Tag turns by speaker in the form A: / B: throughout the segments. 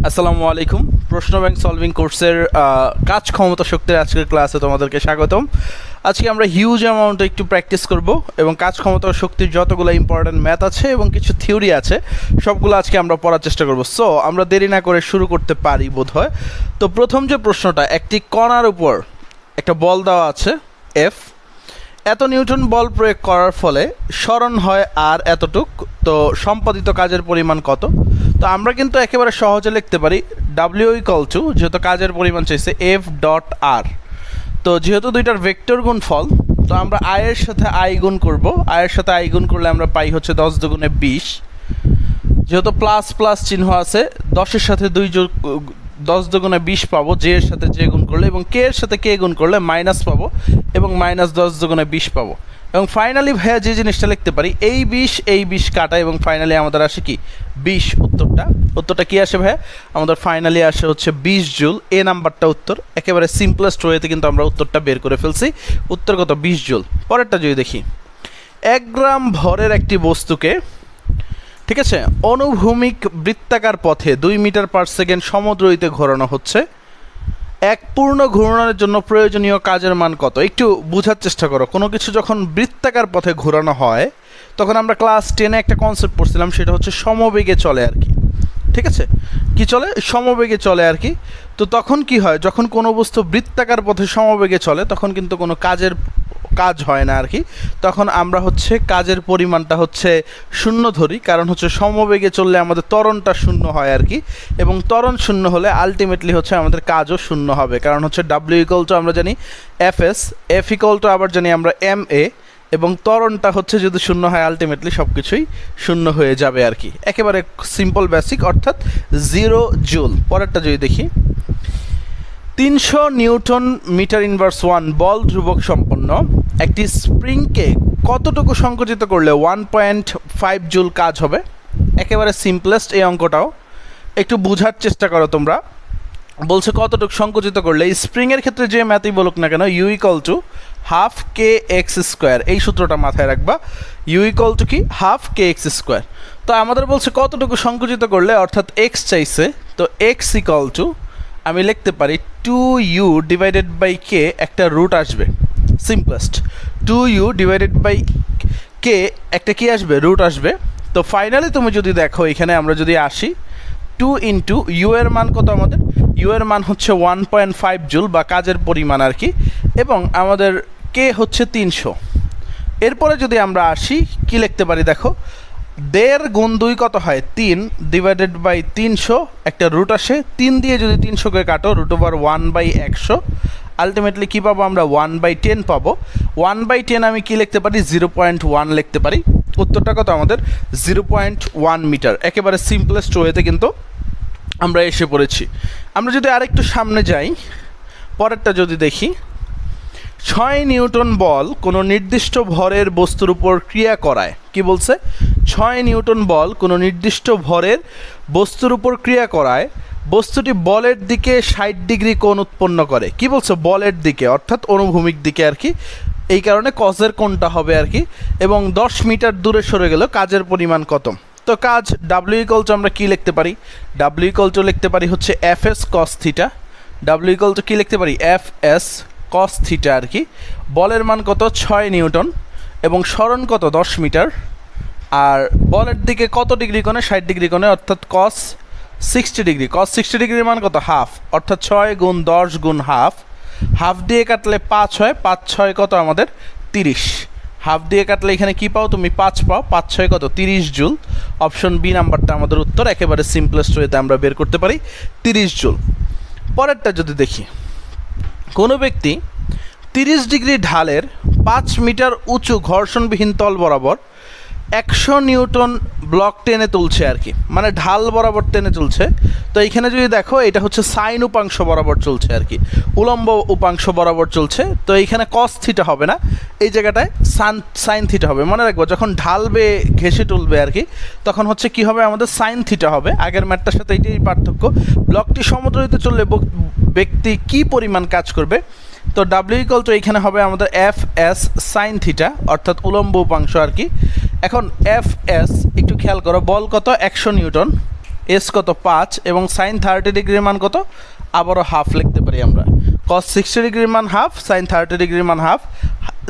A: আসসালামু আলাইকুম। প্রশ্ন ব্যাংক সলভিং কোর্সের কাজ ক্ষমতা শক্তির আজকের ক্লাসে তোমাদেরকে স্বাগতম। আজকে আমরা হিউজ অ্যামাউন্টে একটু প্র্যাকটিস করব এবং কাজ ক্ষমতা শক্তির যতগুলো ইম্পর্ট্যান্ট ম্যাথ আছে এবং কিছু থিওরি আছে সবগুলো আজকে আমরা পড়ার চেষ্টা করব। সো আমরা দেরি না করে শুরু করতে পারি বোধহয়। তো প্রথম যে প্রশ্নটা, একটি কণার উপর একটা বল দেওয়া আছে এফ, এত নিউটন বল প্রয়োগ করার ফলে সরণ হয় আর এতটুক, তো সম্পাদিত কাজের পরিমাণ কত? তো আমরা কিন্তু একেবারে সহজে লিখতে পারি ডাব্লিউ ইকুয়াল টু, যেহেতু কাজের পরিমাণ চাইছে, এফ ডট আর। তো যেহেতু দুইটার ভেক্টর গুণ ফল, তো আমরা আয়ের সাথে আই গুণ করব। আয়ের সাথে আই গুণ করলে আমরা পাই হচ্ছে 10 দুগুণে 20। যেহেতু প্লাস প্লাস চিহ্ন আছে, 10-এর সাথে 10 দুগুণে 20 পাবো, জে এর সাথে জে গুণ করলে, এবং কে এর সাথে কে গুণ করলে মাইনাস পাবো, এবং মাইনাস 10 দুগুণে 20 পাবো। এবং ফাইনালি ভাইয়া যে জিনিসটা লিখতে পারি, এই 20 কাটা, এবং ফাইনালি আমাদের আসে কি 20। উত্তরটা কি আসে ভাইয়া? আমাদের ফাইনালি আসে হচ্ছে 20 জুল। এ নাম্বারটা উত্তর। একেবারে সিম্পলেস্ট ওয়েতে কিন্তু আমরা উত্তরটা বের করে ফেলছি। উত্তর কত? 20 জুল। পরেরটা যদি দেখি, 1 গ্রাম ভরের একটি বস্তুকে, ঠিক আছে, অনুভূমিক বৃত্তাকার পথে 2 মিটার পার সেকেন্ড সমদ্রুতিতে ঘোরানো হচ্ছে। এক পূর্ণ ঘূর্ণনের জন্য প্রয়োজনীয় কাজের মান কত? একটু বোঝার চেষ্টা করো। কোনো কিছু যখন বৃত্তাকার পথে ঘোরানো হয়, তখন আমরা ক্লাস 10-এ একটা কনসেপ্ট পড়ছিলাম, সেটা হচ্ছে সমবেগে চলে আর কি। ঠিক আছে, কি চলে? সমবেগে চলে আর কি। তো তখন কি হয়, যখন কোনো বস্তু বৃত্তাকার পথে সমবেগে চলে, তখন কিন্তু কোনো কাজ হয় না আর কি। তখন আমরা হচ্ছে কাজের পরিমাণটা হচ্ছে শূন্য ধরি, কারণ হচ্ছে সমবেগে চললে আমাদের ত্বরণটা শূন্য হয় আর কি, এবং ত্বরণ শূন্য হলে আলটিমেটলি হচ্ছে আমাদের কাজও শূন্য হবে। কারণ হচ্ছে ডাব্লিউ ইকুয়াল টু আমরা জানি F S, F equal to আবার জানি আমরা এম এ, এবং ত্বরণটা হচ্ছে যদি শূন্য হয় আলটিমেটলি সব কিছুই শূন্য হয়ে যাবে আর কি। একেবারে সিম্পল বেসিক, অর্থাৎ 0 জুল। পরেরটা যদি দেখি, 300 নিউটন মিটার ইনভার্স 1 বল ধ্রুবক সম্পন্ন একটি স্প্রিংকে কতটুকু সংকুচিত করলে 1.5 জুল কাজ হবে? একেবারে সিম্পলেস্ট এই অঙ্কটাও। একটু বোঝার চেষ্টা করো তোমরা। বলছে কতটুকু সংকুচিত করলে, স্প্রিংয়ের ক্ষেত্রে যে ম্যাথই বলুক না কেন, U equal to half K X square, এই সূত্রটা মাথায় রাখবা। ইউ ইকুয়াল টু কি? Half K X square. তো আমাদের বলছে কতটুকু সংকুচিত করলে, অর্থাৎ এক্স চাইছে, তো এক্স ইকুয়াল টু আমি লিখতে পারি 2u ডিভাইডেড বাই কে, একটা রুট আসবে। সিম্পলেস্ট, 2u ডিভাইডেড বাই কে, একটা কি আসবে? রুট আসবে। তো ফাইনালি তুমি যদি দেখো, এখানে আমরা যদি আসি, 2 ইন্টু ইউ এর মান কত? আমাদের ইউ এর মান হচ্ছে 1.5 জুল, বা কাজের পরিমাণ আর কি, এবং আমাদের কে হচ্ছে 300। এরপরে যদি আমরা আসি, কি লিখতে পারি দেখো, 1.5 গুণ 2 কত হয়? 3 ডিভাইডেড বাই 300, একটা রুট আসে। 3 দিয়ে যদি 300-কে কাটো, রুট ওভার 1/100, আলটিমেটলি কী পাবো আমরা? 1/10 পাবো। 1/10 আমি কি লিখতে পারি? 0.1 লিখতে পারি। উত্তরটা কত আমাদের? 0.1 মিটার। একেবারে সিম্পলেস্ট ওয়েতে কিন্তু আমরা এসে পড়েছি। আমরা যদি আরেকটু সামনে যাই, পরেরটা যদি দেখি, 6 নিউটন বল কোনো নির্দিষ্ট ভরের বস্তুর উপর ক্রিয়া করায়। কি বলছে? 6 নিউটন বল কোনো নির্দিষ্ট ভরের বস্তুর উপর ক্রিয়া করায় বস্তুটি বলের দিকে 60 ডিগ্রি কোণ উৎপন্ন করে। কি বলছে? বলের দিকে, অর্থাৎ অনুভূমিক দিকে আর কি। এই কারণে কজের কোণটা হবে আর কি। এবং 10 মিটার দূরে সরে গেল, কাজের পরিমাণ কত? তো কাজ ডাব্লিউ ইকুয়াল টু আমরা কী লিখতে পারি? ডাব্লিউ ইকুয়াল টু লিখতে পারি হচ্ছে F S cos theta. W equal to কী লিখতে পারি? এফ এস কস থিটা আর কি। বলের মান কত? 6 নিউটন, এবং সরণ কত? 10 মিটার। আর বলের দিকে কত ডিগ্রি কোণে? 60 ডিগ্রি কোণে, অর্থাৎ কস 60 ডিগ্রি। কস 60 ডিগ্রির মান কত? হাফ, অর্থাৎ 6 গুণ 10 গুণ হাফ। হাফ দিয়ে কাটলে 5 হয়, 5 6 কত আমাদের? 30। হাফ দিয়ে কাটলে এখানে কি পাও তুমি? 5 পাও। 5 6 কত? 30 জুল। অপশন বি নাম্বারটা আমাদের উত্তর। একেবারে সিম্পলেস্ট ওয়েতে আমরা বের করতে পারি 30 জুল। পরেরটা যদি দেখি, কোনো ব্যক্তি 30 ডিগ্রি ঢালের 5 মিটার উঁচু ঘর্ষণবিহীন তল বরাবর 100 নিউটন ব্লক টেনে তুলছে আর কি, মানে ঢাল বরাবর টেনে তুলছে। তো এইখানে যদি দেখো, এটা হচ্ছে সাইন উপাংশ বরাবর চলছে আর কি, উলম্ব উপাংশ বরাবর চলছে। তো এইখানে কস থিটা হবে না, এই জায়গাটায় সাইন থিটা হবে। মনে রাখবো, যখন ঢালবে, ঘেঁষে তুলবে আর কি, তখন হচ্ছে কি হবে? আমাদের সাইন থিটা হবে। আগের ম্যাটটার সাথে এটাই পার্থক্য। ব্লকটি সমদ্রুতিতে চললে ব্যক্তি কি পরিমাণ কাজ করবে? তো ডাব্লিউ ইকুয়াল টু এইখানে হবে আমাদের এফ এস সাইন থিটা, অর্থাৎ উলম্ব উপাংশ আর কি। এখন এফ এস একটু খেয়াল করো, বল কত? 100 নিউটন, এস কত 5 এবং সাইন 30 ডিগ্রির মান কত, আবারও হাফ লিখতে পারি আমরা। কস 60 ডিগ্রির মান হাফ, সাইন 30 ডিগ্রির মান হাফ।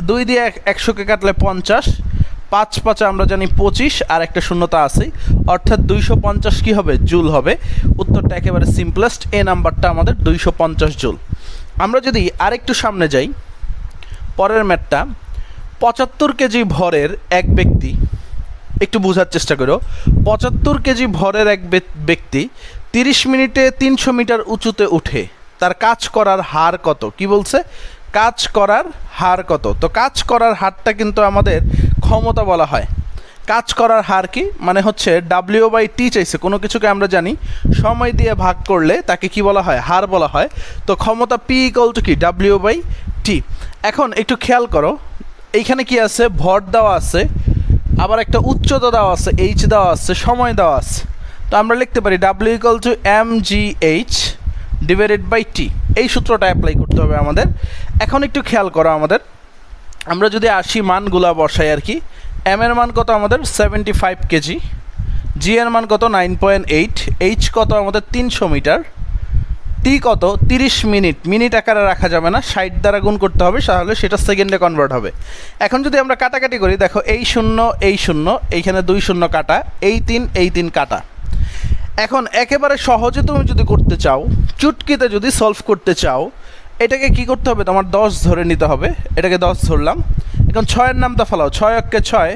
A: 2 দিয়ে 100কে কাটলে 50, 5 5 আমরা জানি 25, আর একটা শূন্যতা আছেই, অর্থাৎ 250 কি হবে, জুল হবে। উত্তরটা একেবারে সিম্পলেস্ট, এ নাম্বারটা আমাদের 250 জুল। আমরা যদি আরেকটু সামনে যাই, পরের ম্যাথটা 75 কেজি ভরের এক ব্যক্তি, একটু বোঝার চেষ্টা করো, 75 কেজি ভরের এক ব্যক্তি 30 মিনিটে 300 মিটার উঁচুতে উঠে তার কাজ করার হার কত? কি বলছে? কাজ করার হার কত? তো কাজ করার হারটা কিন্তু আমাদের ক্ষমতা বলা হয়। কাজ করার হার কি মানে হচ্ছে W/T চাইছে, কোনো কিছুকে আমরা জানি সময় দিয়ে ভাগ করলে তাকে কি বলা হয়, হার বলা হয়। তো ক্ষমতা P = কি, W/T। এখন একটু খেয়াল করো, এইখানে কি আছে, ভর দেওয়া আছে, আবার একটা উচ্চতা দেওয়া আছে, H দেওয়া আছে, সময় দেওয়া আছে। তো আমরা লিখতে পারি W = mgh/T। এই সূত্রটা অ্যাপ্লাই করতে হবে আমাদের। এখন একটু খেয়াল করো, আমরা যদি আসি মানগুলা বসাই আর কি, এম এর মান কত আমাদের 75 কেজি, জি এর মান কত 9.8, এইচ কত আমাদের 300 মিটার, টি কত 30 মিনিট, মিনিট আকারে রাখা যাবে না, 60 দ্বারা গুণ করতে হবে, তাহলে সেটা সেকেন্ডে কনভার্ট হবে। এখন যদি আমরা কাটাকাটি করি, দেখো এই শূন্য এই শূন্য, এইখানে 2 শূন্য কাটা, এই 3 কাটা। এখন একেবারে সহজে তুমি যদি করতে চাও, চুটকিতে যদি সলভ করতে চাও, এটাকে কি করতে হবে, তোমার 10 ধরে নিতে হবে। এটাকে 10 ধরলাম। এখন 6-এর নামটা ফেলাও, 6 অক্ষে 6,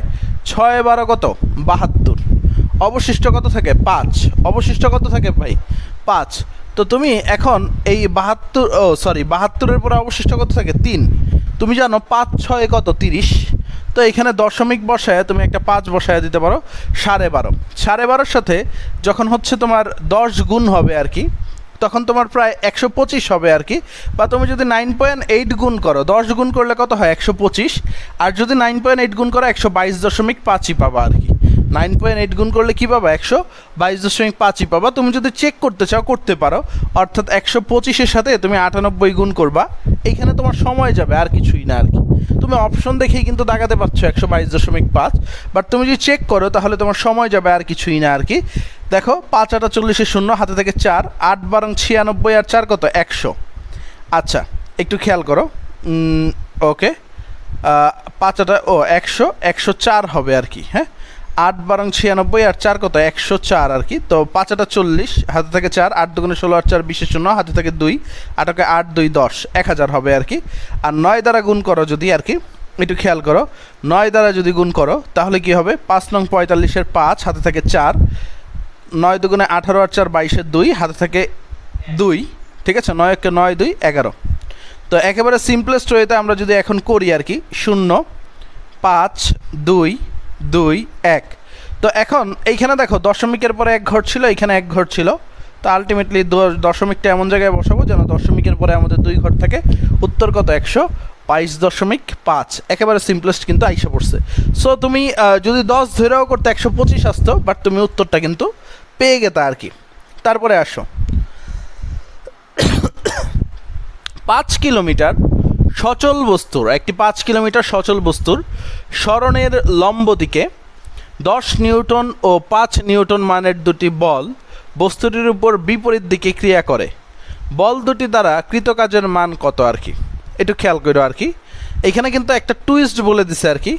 A: 6 12 কত 72, অবশিষ্ট কত থাকে 5, অবশিষ্ট কত থাকে ভাই 5। তো তুমি এখন এই 72-এর পরে অবশিষ্ট কত থাকে 3, তুমি জানো 5 6 কত 30। তো এখানে দশমিক বসায় তুমি একটা 5 বসায় দিতে পারো, 12.5। 12.5-এর সাথে যখন হচ্ছে তোমার 10 গুণ হবে আর কি, তখন তোমার প্রায় 125 হবে আর কি। বা তুমি যদি 9.8 গুণ করো, 10 গুণ করলে কত হয় 125, আর যদি 9.8 গুণ করো 122.5 পাবা আর কি। 9.8 গুণ করলে কী পাবা, 122.5 পাবা। তুমি যদি চেক করতে চাও করতে পারো, অর্থাৎ 125-এর সাথে তুমি 98 গুণ করবা, এইখানে তোমার সময় যাবে, আর কিছুই না আর কি। তুমি অপশন দেখেই কিন্তু দাগাতে পারছো 122.5, বাট তুমি যদি চেক করো তাহলে তোমার সময় যাবে, আর কিছুই না আর কি। দেখো 5 8 40 শূন্য, হাতে থেকে 4, 8 12 96, আর 4 কত 100। আচ্ছা একটু খেয়াল করো, ওকে 5 8 100, 104 হবে আর কি। হ্যাঁ, 8 12 96, আর 4 কত 104 আর কি। তো 5 8 40, হাতে থেকে 4, 8 2 16, আর 4 20 শূন্য, হাতে থেকে 2, 8 8 2 10, 1000 হবে আর কি। আর 9 দ্বারা গুণ করো যদি আর কি, একটু খেয়াল করো, 9 দ্বারা যদি গুণ করো তাহলে কি হবে, 5 নং 45-এর 5, হাতে থেকে 4, 9 2 18, আর 4 22-এর 2, হাতে থেকে 2, ঠিক আছে। 9 1 9 2 11। তো একেবারে সিম্পলেস্ট ওয়েতে আমরা যদি এখন করি আর কি, 0 5 2 2 1। তো এখন এইখানে দেখো দশমিকের পরে 1 ঘর ছিল, এইখানে 1 ঘর ছিল। তো আলটিমেটলি দশমিকটা এমন জায়গায় বসাবো যেন দশমিকের পরে আমাদের 2 ঘর থাকে। উত্তর কত 122.5। একেবারে সিম্পলেস্ট কিন্তু আইসা পড়ছে। সো তুমি যদি 10 ধরেও করতে 125 আসতো, বাট তুমি উত্তরটা কিন্তু পেয়ে গেতা আর কি। তারপরে আসো 5 কিলোমিটার সচল বস্তুর, একটি 5 কিলোমিটার সচল বস্তুর সরণের লম্ব দিকে 10 নিউটন ও 5 নিউটন মানের দুটি বল বস্তুটির উপর বিপরীত দিকে ক্রিয়া করে। বল দুটি দ্বারা কৃতকাজের মান কত আর কি, একটু খেয়াল করো আর কি। এখানে কিন্তু একটা টুইস্ট বলে দিছে আর কি।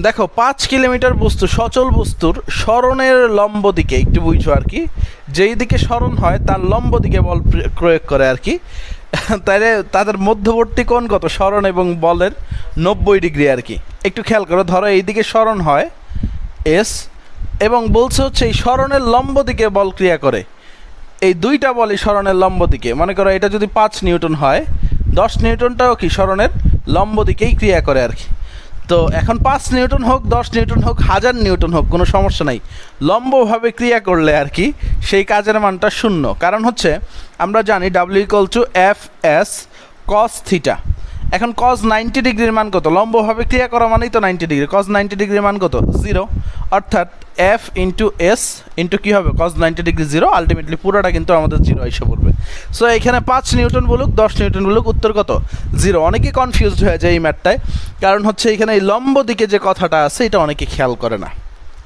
A: দেখো 5 কিলোমিটার বস্তু, সচল বস্তুর সরণের লম্ব দিকে, একটু বুঝো আর কি, যেই দিকে সরণ হয় তার লম্ব দিকে বল প্রয়োগ করে আর কি। তাইলে তাদের মধ্যবর্তী কোণ কত, সরণ এবং বলের 90 ডিগ্রি আর কি। একটু খেয়াল করো, ধরো এই দিকে সরণ হয় এস, এবং বলছে হচ্ছে এই সরণের লম্ব দিকে বল ক্রিয়া করে। এই দুইটা বলই সরণের লম্ব দিকে, মনে করো এটা যদি 5 নিউটন হয়, 10 নিউটনটাও কি সরণের লম্ব দিকেই ক্রিয়া করে আর কি। তো এখন 5 নিউটন হোক, 10 নিউটন হোক, 1000 নিউটন হোক, কোনো সমস্যা নাই, লম্বভাবে ক্রিয়া করলে আর কি সেই কাজের মানটা 0। কারণ হচ্ছে আমরা জানি W = F/S cos থিটা। এখন cos 90 ডিগ্রির মান কত, লম্বভাবে ক্রিয়া করা মানেই তো 90 ডিগ্রি। cos 90 ডিগ্রির মান কত 0, অর্থাৎ F × S ইন্টু কী হবে, cos 90 ডিগ্রি 0। আলটিমেটলি পুরোটা কিন্তু আমাদের 0 এসে পড়বে। সো এখানে 5 নিউটন বলুক 10 নিউটন বলুক, উত্তর কত 0। অনেকে কনফিউজড হয়ে যায় এই ম্যাথটায়, কারণ হচ্ছে এখানে এই লম্ব দিকে যে কথাটা আছে এটা অনেকে খেয়াল করে না।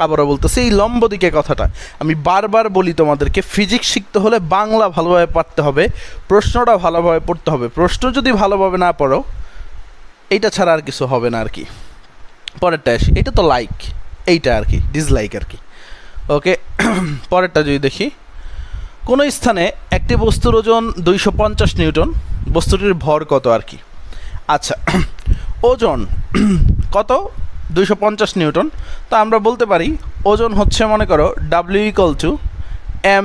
A: আবারও বলতেছি, এই লম্ব দিকে কথাটা আমি বারবার বলি তোমাদেরকে, ফিজিক্স শিখতে হলে বাংলা ভালোভাবে পড়তে হবে, প্রশ্নটা ভালোভাবে পড়তে হবে। প্রশ্ন যদি ভালোভাবে না পড়ো, এইটা ছাড়া আর কিছু হবে না আর কি। পরেরটা আসি, এটা তো লাইক, এইটা আর কি ডিসলাইক আর কি। ওকে, পরেরটা যদি দেখি, কোনো স্থানে একটি বস্তুর ওজন 250 নিউটন, বস্তুটির ভর কত আর কি। আচ্ছা, ওজন কত, 250 নিউটন। তো আমরা বলতে পারি ওজন হচ্ছে, মনে করো ডাব্লিউ ইকুয়াল টু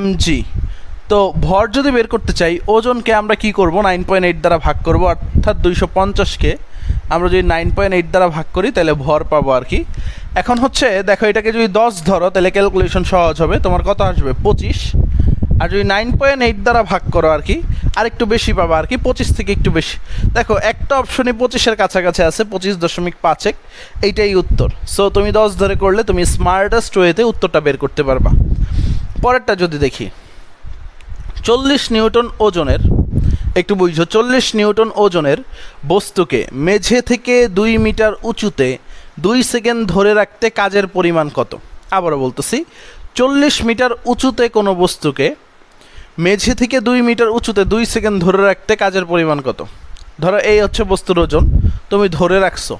A: mg। তো ভর যদি বের করতে চাই, ওজনকে আমরা কি করব, 9.8 দ্বারা ভাগ করব, অর্থাৎ 250কে আমরা যদি 9.8 দ্বারা ভাগ করি তাহলে ভর পাবো আর কি। এখন হচ্ছে দেখো, এটাকে যদি 10 ধরো তাহলে ক্যালকুলেশন সহজ হবে, তোমার কত আসবে 25। আর যদি 9.8 দ্বারা ভাগ করো আর কি, আর একটু বেশি পাবা আর কি, 25 থেকে একটু বেশি। দেখো একটা অপশনে 25-এর কাছাকাছি আছে, 25.51, এইটাই উত্তর। সো তুমি 10 ধরে করলে তুমি স্মার্টেস্ট ওয়েতে উত্তরটা বের করতে পারবা। পরেরটা যদি দেখি, 40 নিউটন ওজনের, একটু বুঝো, 40 নিউটন ওজনের বস্তুকে মেঝে থেকে 2 মিটার উঁচুতে 2 সেকেন্ড ধরে রাখতে কাজের পরিমাণ কত। আবারও বলতেছি, 40 মিটার উঁচুতে কোনো বস্তুকে মেঝে থেকে 2 মিটার উঁচুতে 2 সেকেন্ড ধরে রাখতে কাজের পরিমাণ কত। ধরো এই হচ্ছে বস্তুর ওজন, তুমি ধরে রাখছো,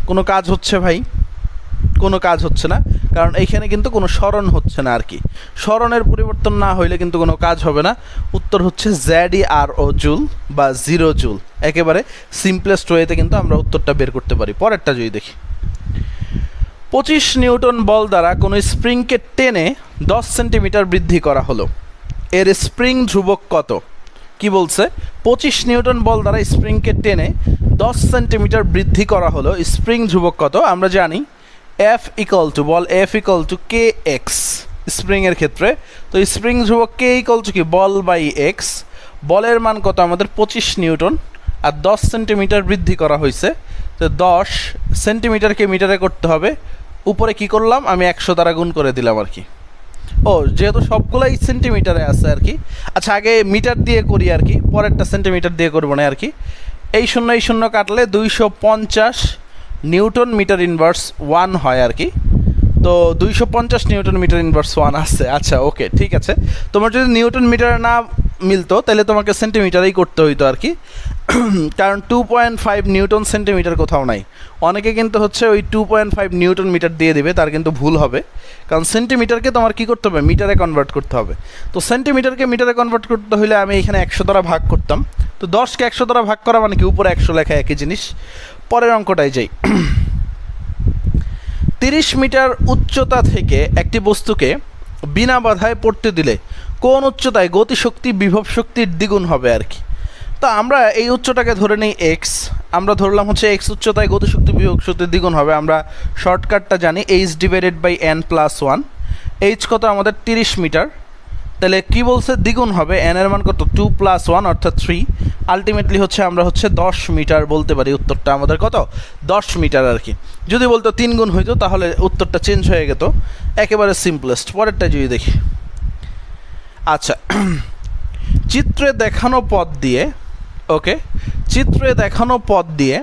A: কোনো কাজ হচ্ছে ভাই, কোনো কাজ হচ্ছে না, কারণ এইখানে কিন্তু কোনো স্মরণ হচ্ছে না আর কি। স্মরণের পরিবর্তন না হইলে কিন্তু কোনো কাজ হবে না। উত্তর হচ্ছে ZERO জুল বা 0 জুল। একেবারে সিম্পলেস্ট ওয়েতে কিন্তু আমরা উত্তরটা বের করতে পারি। পরেরটা যদি দেখি, 25 নিউটন বল দ্বারা কোনো স্প্রিংকে টেনে 10 সেন্টিমিটার বৃদ্ধি করা হলো, এর স্প্রিং ধ্রুবক কত। কি বলছে, 25 নিউটন বল দ্বারা স্প্রিংকে টেনে 10 সেন্টিমিটার বৃদ্ধি করা হলো, স্প্রিং ধ্রুবক কত। আমরা জানি F equal to, ball F equal to KX স্প্রিংয়ের ক্ষেত্রে। তো স্প্রিং ধ্রুবক K ইকুয়াল টু কি, বল বাই এক্স। বলের মান কত আমাদের 25 নিউটন, আর 10 সেন্টিমিটার বৃদ্ধি করা হয়েছে। তো 10 সেন্টিমিটারকে মিটারে করতে হবে, উপরে কি করলাম আমি 100 দ্বারা গুণ করে দিলাম আর কি। ও যেহেতু সবগুলাই সেন্টিমিটারে আছে আর কি, আচ্ছা আগে মিটার দিয়ে করি আর কি, পরেরটা সেন্টিমিটার দিয়ে করবো না আর কি। এই শূন্য কাটলে 250 নিউটন মিটার ইনভার্স 1 হয় আর কি। তো 250 নিউটন মিটার ইনভার্স 1 আসছে। আচ্ছা ওকে, ঠিক আছে। তোমার যদি নিউটন মিটারে না মিলতো তাহলে তোমাকে সেন্টিমিটারেই করতে হইতো আর কি, কারণ 2.5 নিউটন সেন্টিমিটার কোথাও নাই। অনেকে কিন্তু হচ্ছে ওই 2.5 নিউটন মিটার দিয়ে দেবে, তার কিন্তু ভুল হবে, কারণ সেন্টিমিটারকে তোমার কী করতে হবে, মিটারে কনভার্ট করতে হবে। তো সেন্টিমিটারকে মিটারে কনভার্ট করতে হলে আমি এখানে 100 দ্বারা ভাগ করতাম। তো 10কে 100 দ্বারা ভাগ করা মানে কি, উপরে 100 লেখা একই জিনিস। পরের অঙ্কটায় যাই, 30 মিটার উচ্চতা থেকে একটি বস্তুকে বিনা বাধায় পড়তে দিলে কোন উচ্চতায় গতিশক্তি বিভব শক্তির দ্বিগুণ হবে আর কি। তো আমরা এই উচ্চটাকে ধরে নিই এক্স, আমরা ধরলাম হচ্ছে এক্স উচ্চতায় গতিশক্তি বিভব শক্তির দ্বিগুণ হবে। আমরা শর্টকাটটা জানি, h/n+1। এইচ কত আমাদের 30 মিটার, তাহলে কি বলছে দ্বিগুণ হবে, n এর মান কত 2 + 1 অর্থাৎ 3। আলটিমেটলি হচ্ছে আমরা হচ্ছে 10 মিটার বলতে পারি। উত্তরটা আমাদের কত, 10 মিটার আর কি। যদি বলতো 3 গুণ হইতো তাহলে উত্তরটা চেঞ্জ হয়ে যেত, একেবারে সিম্পলেস্ট। পরেরটা যদি দেখি, আচ্ছা চিত্রে দেখানো পথ দিয়ে, ওকে, চিত্রে দেখানো পথ দিয়ে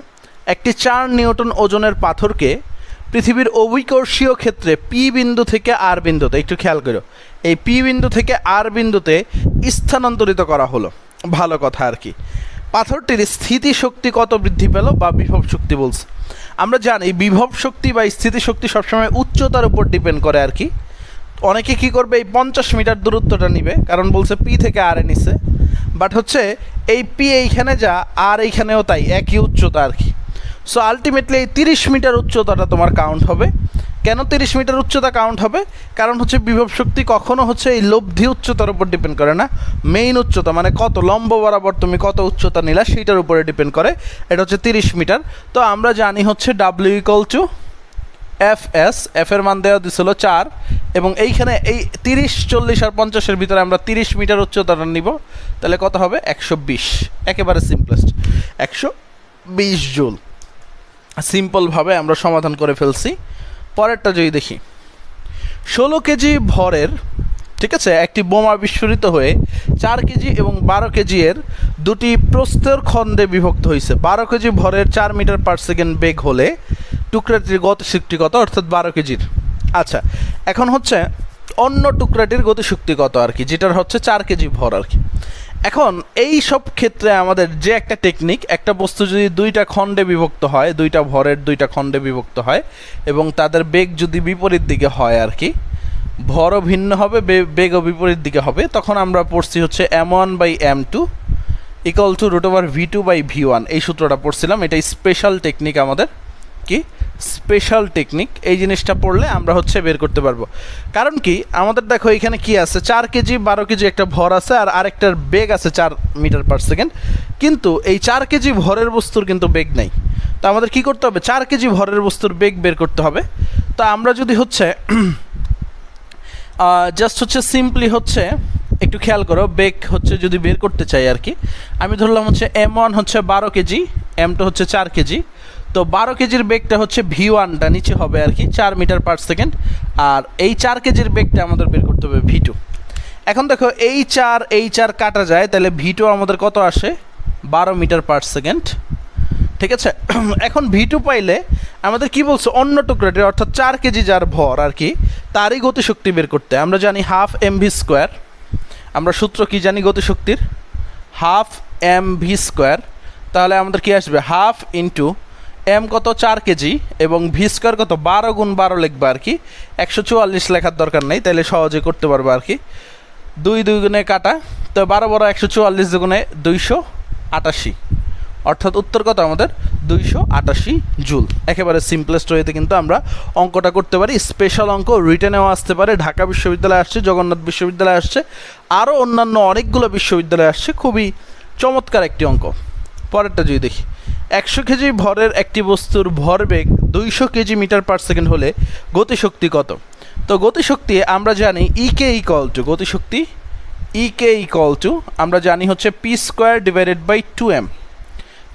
A: একটি 4 নিউটন ওজনের পাথরকে পৃথিবীর অভিকর্ষীয় ক্ষেত্রে পি বিন্দু থেকে আর বিন্দুতে, একটু খেয়াল করো, এই পি বিন্দু থেকে আর বিন্দুতে স্থানান্তরিত করা হলো। ভালো কথা আর কি। পাথরটির স্থিতিশক্তি কত বৃদ্ধি পেল বা বিভব শক্তি বলছে। আমরা জানি বিভব শক্তি বা স্থিতিশক্তি সবসময় উচ্চতার উপর ডিপেন্ড করে আর কি। অনেকে কি করবে, এই 50 মিটার দূরত্বটা নিবে, কারণ বলছে পি থেকে আর এ নিছে, বাট হচ্ছে এই পি এইখানে যা আর এইখানেও তাই, একই উচ্চতা আর কি। সো আলটিমেটলি এই 30 মিটার উচ্চতাটা তোমার কাউন্ট হবে। কেন 30 মিটার উচ্চতা কাউন্ট হবে, কারণ হচ্ছে বিভব শক্তি কখনো হচ্ছে এই লব্ধি উচ্চতার উপর ডিপেন্ড করে না, মেইন উচ্চতা মানে কত লম্ব বরাবর তুমি কত উচ্চতা নিলা সেইটার উপরে ডিপেন্ড করে। এটা হচ্ছে 30 মিটার। তো আমরা জানি হচ্ছে W equal to FS, F এর মান দেওয়া দিছিল 4, এবং এইখানে এই 30, 40 আর 50-এর ভিতরে আমরা 30 মিটার উচ্চতাটা নিব, তাহলে কত হবে 120। একেবারে সিম্পলেস্ট 120 জুল। সিম্পলভাবে আমরা সমাধান করে ফেলছি। পরেরটা যদি দেখি, 16 কেজি ভরের, ঠিক আছে, একটি বোমা বিস্ফোরিত হয়ে 4 কেজি এবং 12 কেজি এর দুটি প্রস্তর খণ্ডে বিভক্ত হয়েছে। 12 কেজি ভরের 4 মিটার পার সেকেন্ড বেগ হলে টুকরাটির গতিশক্তি কত, অর্থাৎ 12 কেজির। আচ্ছা, এখন হচ্ছে অন্য টুকরাটির গতিশক্তি কত আর কি, যেটার হচ্ছে 4 কেজি ভর আর কি। এখন এই সব ক্ষেত্রে আমাদের যে একটা টেকনিক, একটা বস্তু যদি দুইটা খণ্ডে বিভক্ত হয়, দুইটা ভরের দুইটা খণ্ডে বিভক্ত হয় এবং তাদের বেগ যদি বিপরীত দিকে হয় আর কি, ভরও ভিন্ন হবে, বেগও বিপরীত দিকে হবে, তখন আমরা পড়ছি হচ্ছে m1/m2 ইকুয়াল টু √v2/v1, এই সূত্রটা পড়ছিলাম। এটা স্পেশাল টেকনিক আমাদের, কি স্পেশাল টেকনিক। এই জিনিসটা পড়লে আমরা হচ্ছে বের করতে পারবো। কারণ কি, আমাদের দেখো এখানে কি আছে, 4 কেজি 12 কেজি একটা ভর আছে, আর আরেকটার বেগ আছে 4 মিটার পার সেকেন্ড, কিন্তু এই 4 কেজি ভরের বস্তুর কিন্তু বেগ নাই। তো আমাদের কি করতে হবে, 4 কেজি ভরের বস্তুর বেগ বের করতে হবে। তো আমরা যদি হচ্ছে জাস্ট হচ্ছে সিম্পলি হচ্ছে একটু খেয়াল করো, বেগ হচ্ছে যদি বের করতে চাই আর কি, আমি ধরলাম হচ্ছে m1 হচ্ছে 12 কেজি, m2 হচ্ছে 4 কেজি। তো 12 কেজির বেগটা হচ্ছে v1টা নিচে হবে আর কি 4 মিটার পার সেকেন্ড, আর এই 4 কেজির বেগটা আমাদের বের করতে হবে v2। এখন দেখো এই 4 কাটা যায়, তাহলে v2 আমাদের কত আসে, 12 মিটার পার সেকেন্ড, ঠিক আছে। এখন v2 পাইলে আমাদের কি বলছে, অন্য টুকরাটি অর্থাৎ 4 কেজি যার ভর আর কি, তারই গতিশক্তি বের করতে। আমরা জানি ½ mv², আমরা সূত্র কি জানি গতিশক্তির, ½ mv²। তাহলে আমাদের কি আসবে, হাফ ইন্টু m কত 4 কেজি এবং v² কত 12 গুণ 12 লিখবা আর কি, 144 লেখার দরকার নেই, তাহলে সহজে করতে পারবো আর কি। 2 গুণে কাটা, তো 12 12 144 গুণে 288, অর্থাৎ উত্তর কত আমাদের 288 জুল। একেবারে সিম্পলেস্ট ওয়েতে কিন্তু আমরা অঙ্কটা করতে পারি। স্পেশাল অঙ্ক রিটেনেও আসতে পারে, ঢাকা বিশ্ববিদ্যালয়ে আসছে, জগন্নাথ বিশ্ববিদ্যালয়ে আসছে, আরও অন্যান্য অনেকগুলো বিশ্ববিদ্যালয়ে আসছে। খুবই চমৎকার একটি অঙ্ক। পরেরটা যদি দেখি, 100 কেজি ভরের একটি বস্তুর ভরবেগ 200 কেজি মিটার পার সেকেন্ড হলে গতিশক্তি কত? তো গতিশক্তি আমরা জানি ইকে ইকুয়াল টু, গতিশক্তি ইকে ইকুয়াল টু আমরা জানি হচ্ছে p²/2m।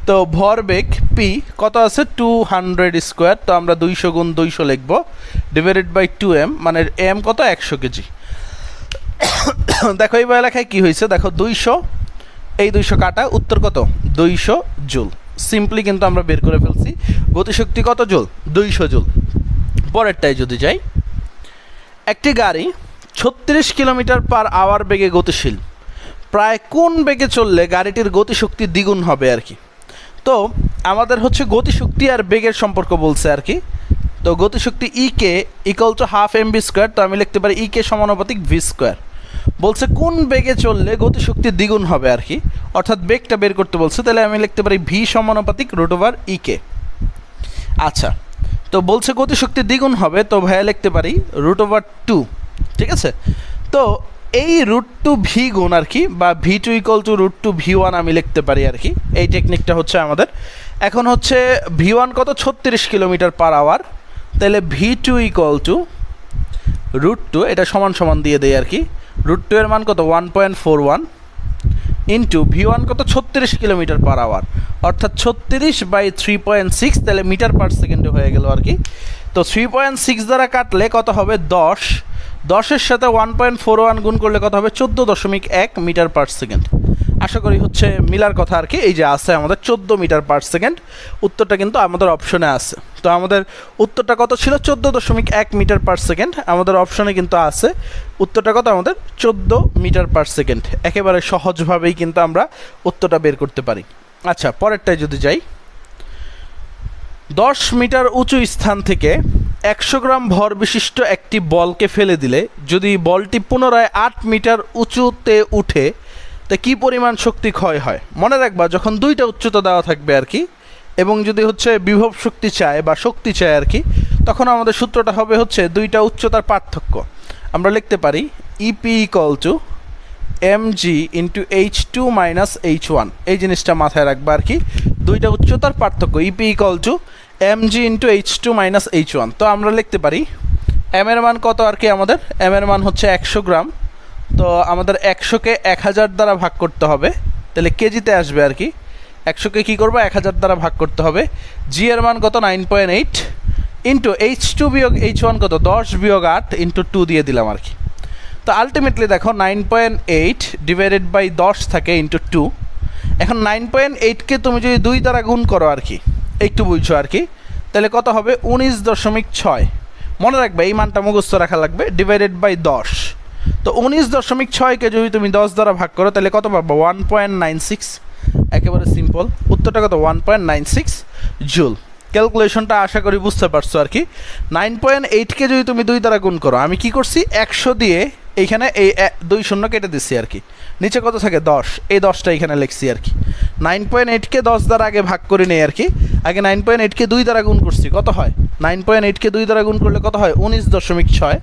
A: তো ভরবেগ পি কত আছে, 200², তো আমরা 200 গুণ 200 লিখব, /2m, মানে m কত 100 কেজি। দেখো এই লেখায় কী হয়েছে, দেখো 200, এই 200 কাটা, উত্তর কত 200 জুল। সিম্পলি কিন্তু আমরা বের করে ফেলছি গতিশক্তি কত জুল, 200 জুল। পরেরটাই যদি যাই, একটি গাড়ি 36 কিলোমিটার পার আওয়ার বেগে গতিশীল, প্রায় কোন বেগে চললে গাড়িটির গতিশক্তি দ্বিগুণ হবে আর কি। তো আমাদের হচ্ছে গতিশক্তি আর বেগের সম্পর্ক বলছে আর কি। তো গতিশক্তি ইকে ইকুয়াল টু ½ mv², তো আমি লিখতে পারি ইকে সমানুপাতিক v²। বলছে কোন বেগে চললে গতিশক্তি দ্বিগুণ হবে আর কি, অর্থাৎ বেগটা বের করতে বলছে, তাহলে আমি লিখতে পারি v সমানুপাতিক √ইকে। আচ্ছা, তো বলছে গতিশক্তি দ্বিগুণ হবে, তো ভাইয়া লিখতে পারি √2, ঠিক আছে। তো এই √2v গুণ আর কি, বা v2 ইকুয়াল টু √2v1 আমি লিখতে পারি আর কি। এই টেকনিকটা হচ্ছে আমাদের। এখন হচ্ছে v1 কত 36 কিলোমিটার পার আওয়ার, তাহলে v2 ইকুয়াল টু √2, এটা সমান সমান দিয়ে দেয় আর কি। √2 এর মান কত 1.41 ইন্টু v1 কত 36 কিলোমিটার পার আওয়ার, অর্থাৎ 36/3.6, তাহলে মিটার পার সেকেন্ডে হয়ে গেল আর কি। তো 3.6 দ্বারা কাটলে কত হবে 10, 10-এর সাথে 1.41 গুণ করলে কত হবে 14.1 মিটার পার সেকেন্ড। আশা করি হচ্ছে মিলার কথা আর কি। এই যে আছে আমাদের 14 মিটার পার সেকেন্ড, উত্তরটা কিন্তু আমাদের অপশনে আছে। তো আমাদের উত্তরটা কত ছিল, 14.1 মিটার পার সেকেন্ড, আমাদের অপশনে কিন্তু আছে। উত্তরটা কত আমাদের 14 মিটার পার সেকেন্ড। একেবারে সহজভাবেই কিন্তু আমরা উত্তরটা বের করতে পারি। আচ্ছা, পরেরটায় যদি যাই, 10 মিটার উঁচু স্থান থেকে 100 গ্রাম ভর বিশিষ্ট একটি বলকে ফেলে দিলে যদি বলটি পুনরায় 8 মিটার উঁচুতে উঠে, তা কী পরিমাণ শক্তি ক্ষয় হয়? মনে রাখবা, যখন দুইটা উচ্চতা দেওয়া থাকবে আর কি, এবং যদি হচ্ছে বিভব শক্তি চায় বা শক্তি চায় আর কি, তখন আমাদের সূত্রটা হবে হচ্ছে দুইটা উচ্চতার পার্থক্য। আমরা লিখতে পারি E P equal to mg into h2 minus h1। এই জিনিসটা মাথায় রাখবা আর কি, দুইটা উচ্চতার পার্থক্য, E P equal to mg into h2 minus h1। তো আমরা লিখতে পারি m এর মান কত আর কি, আমাদের m এর মান হচ্ছে 100 গ্রাম। তো আমাদের 100কে 1000 দ্বারা ভাগ করতে হবে, তাহলে কেজিতে আসবে আর কি। 100কে কী করবো, 1000 দ্বারা ভাগ করতে হবে। জি এর মান কত 9.8 ইন্টু h2 বিয়োগ h1 কত 10 বিয়োগ 8 ইন্টু 2 দিয়ে দিলাম আর কি। তো আলটিমেটলি দেখো 9.8 ডিভাইডেড বাই 10 থাকে ইন্টু 2। এখন 9.8কে তুমি যদি 2 দ্বারা গুণ করো আর কি, একটু বুঝছো আর কি, তাহলে কত হবে 19.6। মনে রাখবে এই মানটা মুখস্থ রাখা লাগবে, ডিভাইডেড বাই 10। তো 19.6কে যদি তুমি 10 দ্বারা ভাগ করো তাহলে কত পাবো? 1.96। একেবারে সিম্পল, উত্তরটা কত? 1.96 জুল। ক্যালকুলেশনটা আশা করি বুঝতে পারছো আর কি। 9.8কে যদি তুমি 2 দ্বারা গুণ করো, আমি কি করছি 100 দিয়ে এইখানে এই 2 শূন্য কেটে দিচ্ছি আর কি, নিচে কত থাকে? 10, এই 10টা এখানে লিখছি আর কি। 9.8কে 10 দ্বারা আগে ভাগ করে নেই আর কি, আগে 9.8কে 2 দ্বারা গুণ করছি, কত হয়? 9.8কে 2 দ্বারা গুণ করলে কত হয়? 19.6।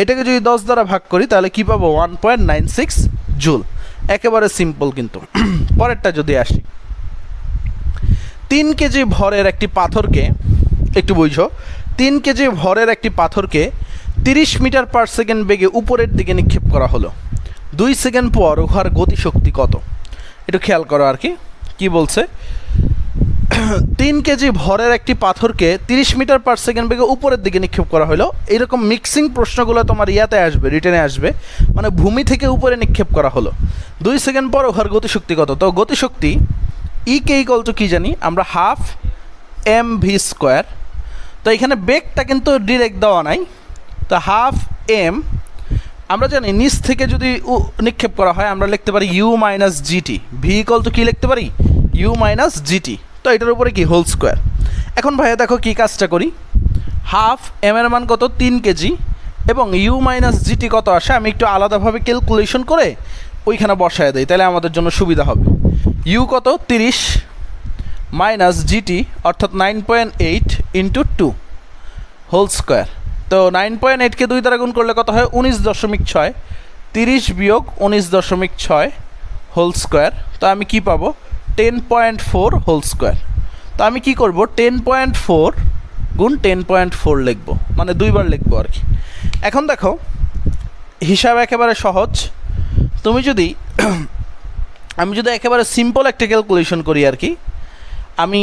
A: এটাকে যদি 10 দ্বারা ভাগ করি তাহলে কি পাবো? 1.96 জুল। একেবারে সিম্পল কিন্তু। পরেরটা যদি আসি, 3 কেজি ভরের একটি পাথরকে, একটু বুঝো, 3 কেজি ভরের একটি পাথরকে 30 মিটার পার সেকেন্ড বেগে উপরের দিকে নিক্ষেপ করা হলো। 2 সেকেন্ড পর উহার গতিশক্তি কত? একটু খেয়াল করো আর কি, কি বলছে? 3 কেজি ভরের একটি পাথরকে 30 মিটার পার সেকেন্ড বেগে উপরের দিকে নিক্ষেপ করা হলো। এইরকম মিক্সিং প্রশ্নগুলো তোমার ইয়াতে আসবে, রিটেনে আসবে, মানে ভূমি থেকে উপরে নিক্ষেপ করা হলো। 2 সেকেন্ড পর উহার গতিশক্তি কত? তো গতিশক্তি ইকে ইকুয়াল টু কি জানি আমরা? Half mv square. তো এখানে বেগটা কিন্তু ডিরেক্ট দেওয়া নাই, তো হাফ এম, আমরা জানি নিচ থেকে যদি নিক্ষেপ করা হয় আমরা লিখতে পারি U minus G T. V equal to কী লিখতে পারি? U minus G T. তো এটার উপরে কি? Whole square. এখন ভাইয়া দেখো কী কাজটা করি, হাফ এম এর মান কত? 3 কেজি, এবং ইউ মাইনাস জিটি কত আসে আমি একটু আলাদাভাবে ক্যালকুলেশন করে ওইখানে বসায় দিই, তাহলে আমাদের জন্য সুবিধা হবে। ইউ কত? 30 মাইনাস জিটি অর্থাৎ 9.8 ইন্টু 2 হোল স্কোয়ার। তো 9.8কে 2 দ্বারা গুণ করলে কত হয়? 19.6। 30 বিয়োগ 19.6 হোল স্কোয়ার। তো আমি কি পাবো? 10.4 হোল স্কোয়ার। তো আমি কি করব? 10.4 গুণ 10.4 লিখবো, মানে 2 বার লিখবো আর কি। এখন দেখো হিসাব একেবারে সহজ। তুমি যদি আমি যদি একেবারে সিম্পল একটা ক্যালকুলেশন করি আর কি, আমি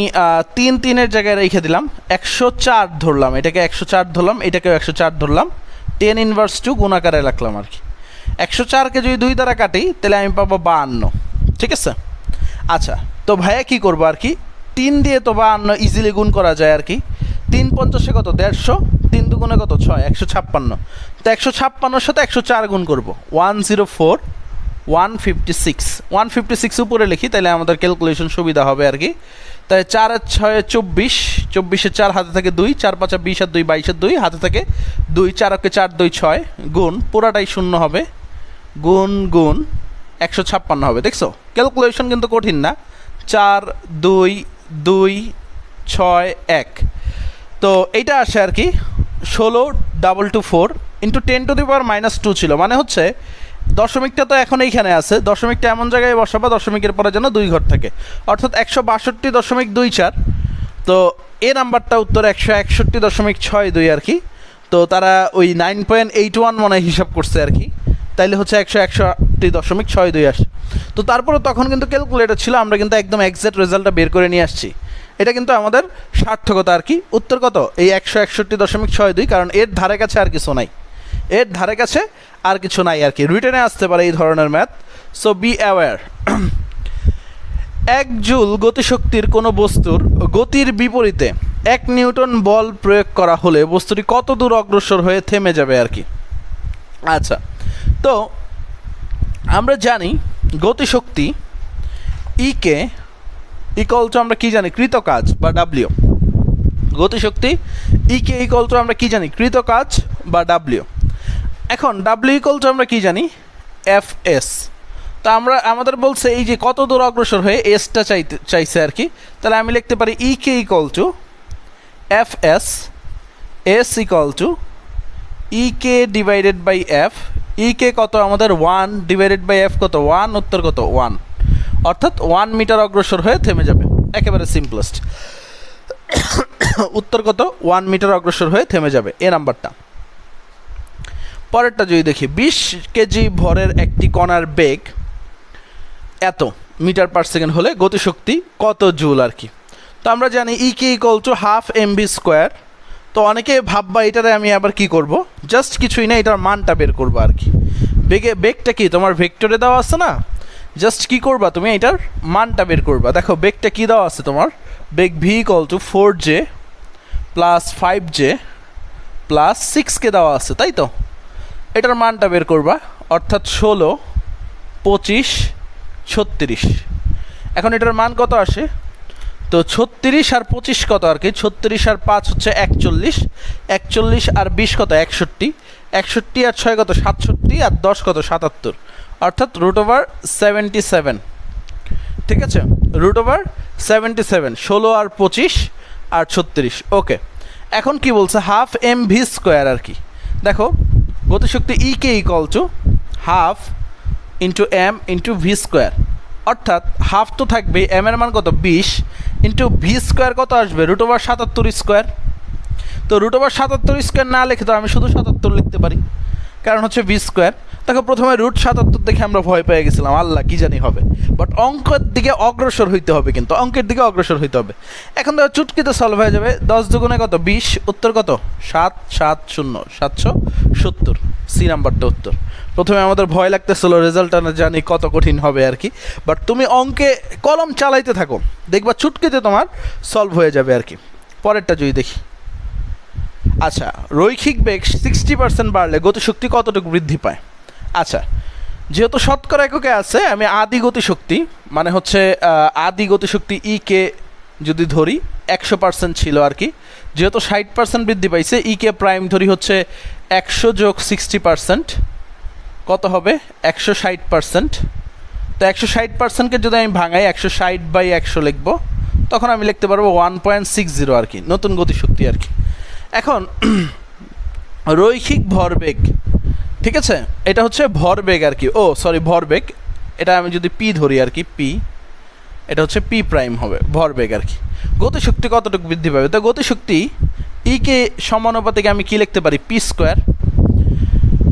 A: 3 জায়গায় রেখে দিলাম, 104 ধরলাম, এটাকে 104 ধরলাম, এটাকেও 104 ধরলাম, 10 ইনভার্স 2 গুণাকারে রাখলাম আর কি। 104কে যদি 2 দ্বারা কাটি তাহলে আমি পাবো 52, ঠিক আছে? আচ্ছা, তো ভাইয়া কী করবো আর কি, 3 দিয়ে তো 52 ইজিলি গুণ করা যায় আর কি। 3 50 কত? 150, 3 দুগুণে কত? 6, 156। তো 156-এর সাথে 104 গুণ করবো, 104, 156। 156 উপরে লিখি তাহলে আমাদের ক্যালকুলেশন সুবিধা হবে আর কি। তাই 4 আর 6 24, 24-এর 4 হাতে থাকে 2, 4 5 20 আর 2 22-এর 2 হাতে থাকে 2, 4 কে 4 2 6 গুণ পুরাটাই শূন্য হবে, গুণ গুণ 156 হবে। দেখছো ক্যালকুলেশন কিন্তু কঠিন না। 4 2 2 6 1, তো এইটা আসে আর কি 16.224 ইন্টু 10⁻² ছিল, মানে হচ্ছে দশমিকটা তো এখন এইখানে আছে, দশমিকটা এমন জায়গায় বসাবা দশমিকের পরে যেন 2 ঘর থাকে, অর্থাৎ 162.24। তো এ নাম্বারটা উত্তর 161.62 আর কি। তো তারা ওই 9.81 মনে হিসাব করছে আর কি, তাইলে হচ্ছে 161.62 আসে। তো তারপরে তখন কিন্তু ক্যালকুলেটর ছিল, আমরা কিন্তু একদম এক্সাক্ট রেজাল্টটা বের করে নিয়ে আসছি। এটা কিন্তু আমাদের সার্থকতা আর কি। উত্তর কত? এই 161.62, কারণ এর ধারে কাছে আর কিছু নাই, এর ধারে কাছে আর কিছু নাই আর কি। রিটেনে আসতে পারে এই ধরনের math, so be aware. 1 joule গতিশক্তির কোনো বস্তুর গতির বিপরীতে 1 নিউটন বল প্রয়োগ করা হলে বস্তুটি কত দূর অগ্রসর হয়ে থেমে যাবে আর কি। আচ্ছা, তো আমরা জানি গতিশক্তি ইকে ইকুয়াল টু আমরা কি জানি? কৃত কাজ বা ডাব্লিউ। গতিশক্তি ইকে ইকুয়াল টু আমরা কি জানি? কৃত কাজ বা ডাব্লিউ। এখন ডাব্লিউ ইকুয়াল টু আমরা কি জানি? F S. তো আমরা আমাদের বলছে এই যে কত দূর অগ্রসর হয়ে এসটা চাইছে আর কি, তাহলে আমি লিখতে পারি E K equal to F S, S equal to E K divided by F. E K কত আমাদের? 1 ডিভাইডেড বাই এফ কত? 1, উত্তর কত? 1, অর্থাৎ 1 মিটার অগ্রসর হয়ে থেমে যাবে। একেবারে সিম্পলেস্ট উত্তর কত? 1 মিটার অগ্রসর হয়ে থেমে যাবে, এ নাম্বারটা। পরেরটা যদি দেখি, 20 কেজি ভরের একটি কণার বেগ এত মিটার পার সেকেন্ড হলে গতিশক্তি কত জুল আর কি। তো আমরা জানি E K equal to half M V square. তো অনেকে ভাববা এটারে আমি আবার কি করব, জাস্ট কিছুই না, এটার মানটা বের করবো আর কি। বেগটা কি তোমার ভেক্টরে দেওয়া আছে না, জাস্ট কি করবা তুমি এটার মানটা বের করবা। দেখো বেগটা কি দেওয়া আছে তোমার, বেগ V equal to 4J plus 5J plus 6কে দেওয়া আছে, তাই তো? এটার মানটা বের করবা, অর্থাৎ 16, 25, 36। এখন এটার মান কত আসে? তো 36 আর 25 কত আর কি? 36 আর 5 হচ্ছে 41, 41 আর 20 কত? 61, 61 আর 6 কত? 67, আর 10 কত? 77, অর্থাৎ √77। ঠিক আছে, √77, 16 আর 25 আর 36। ওকে, এখন কি বলছে? হাফ এম ভি স্কোয়ার আর কি। দেখো গতিশক্তি E K equal to half into M into V square, অর্থাৎ হাফ তো থাকবে, এম এর মান কত? 20, ইন্টু ভি স্কোয়ার কত আসবে? √77 স্কোয়ার। তো √77 স্কোয়ার না লিখে তো আমি শুধু 77 লিখতে পারি, কারণ হচ্ছে ভি স্কোয়ার। দেখো প্রথমে √77 দেখে আমরা ভয় পেয়ে গেছিলাম, আল্লাহ কী জানি হবে, বাট অঙ্কের দিকে অগ্রসর হইতে হবে, কিন্তু অঙ্কের দিকে অগ্রসর হইতে হবে। এখন তো চুটকিতে সলভ হয়ে যাবে। 10 দুগুণে কত? 20, উত্তর কত? 770, 770, সি নাম্বারটা উত্তর। প্রথমে আমাদের ভয় লাগতেছিল, রেজাল্টটা না জানি কত কঠিন হবে আর কি, বাট তুমি অঙ্কে কলম চালাইতে থাকো, দেখবা চুটকিতে তোমার সলভ হয়ে যাবে আর কি। পরেরটা যদি দেখি, আচ্ছা, রৈখিক বেগ 60% বাড়লে গতিশক্তি কতটুকু বৃদ্ধি পায়? আচ্ছা, যেহেতু শতকরা এককে আছে, আমি আদি গতিশক্তি মানে হচ্ছে আদি গতিশক্তি ই কে যদি ধরি 100% ছিল আর কি, যেহেতু 60% বৃদ্ধি পাইছে, ই কে প্রাইম ধরি হচ্ছে 100 যোগ 60%, কত হবে? 160%। তো 160%কে যদি আমি ভাঙাই 160/100 লিখবো, তখন আমি লিখতে পারবো 1.60 আর কি, নতুন গতিশক্তি আর কি। এখন রৈখিক ভরবেগ, ঠিক আছে, এটা হচ্ছে ভরবেগ আর কি, ও সরি ভরবেগ, এটা আমি যদি পি ধরি আর কি, পি, এটা হচ্ছে পি প্রাইম হবে ভরবেগ আর কি। গতিশক্তি কতটুকু বৃদ্ধি পাবে? তো গতিশক্তি ই কে সমানুপাতিক আমি কি লিখতে পারি? P square.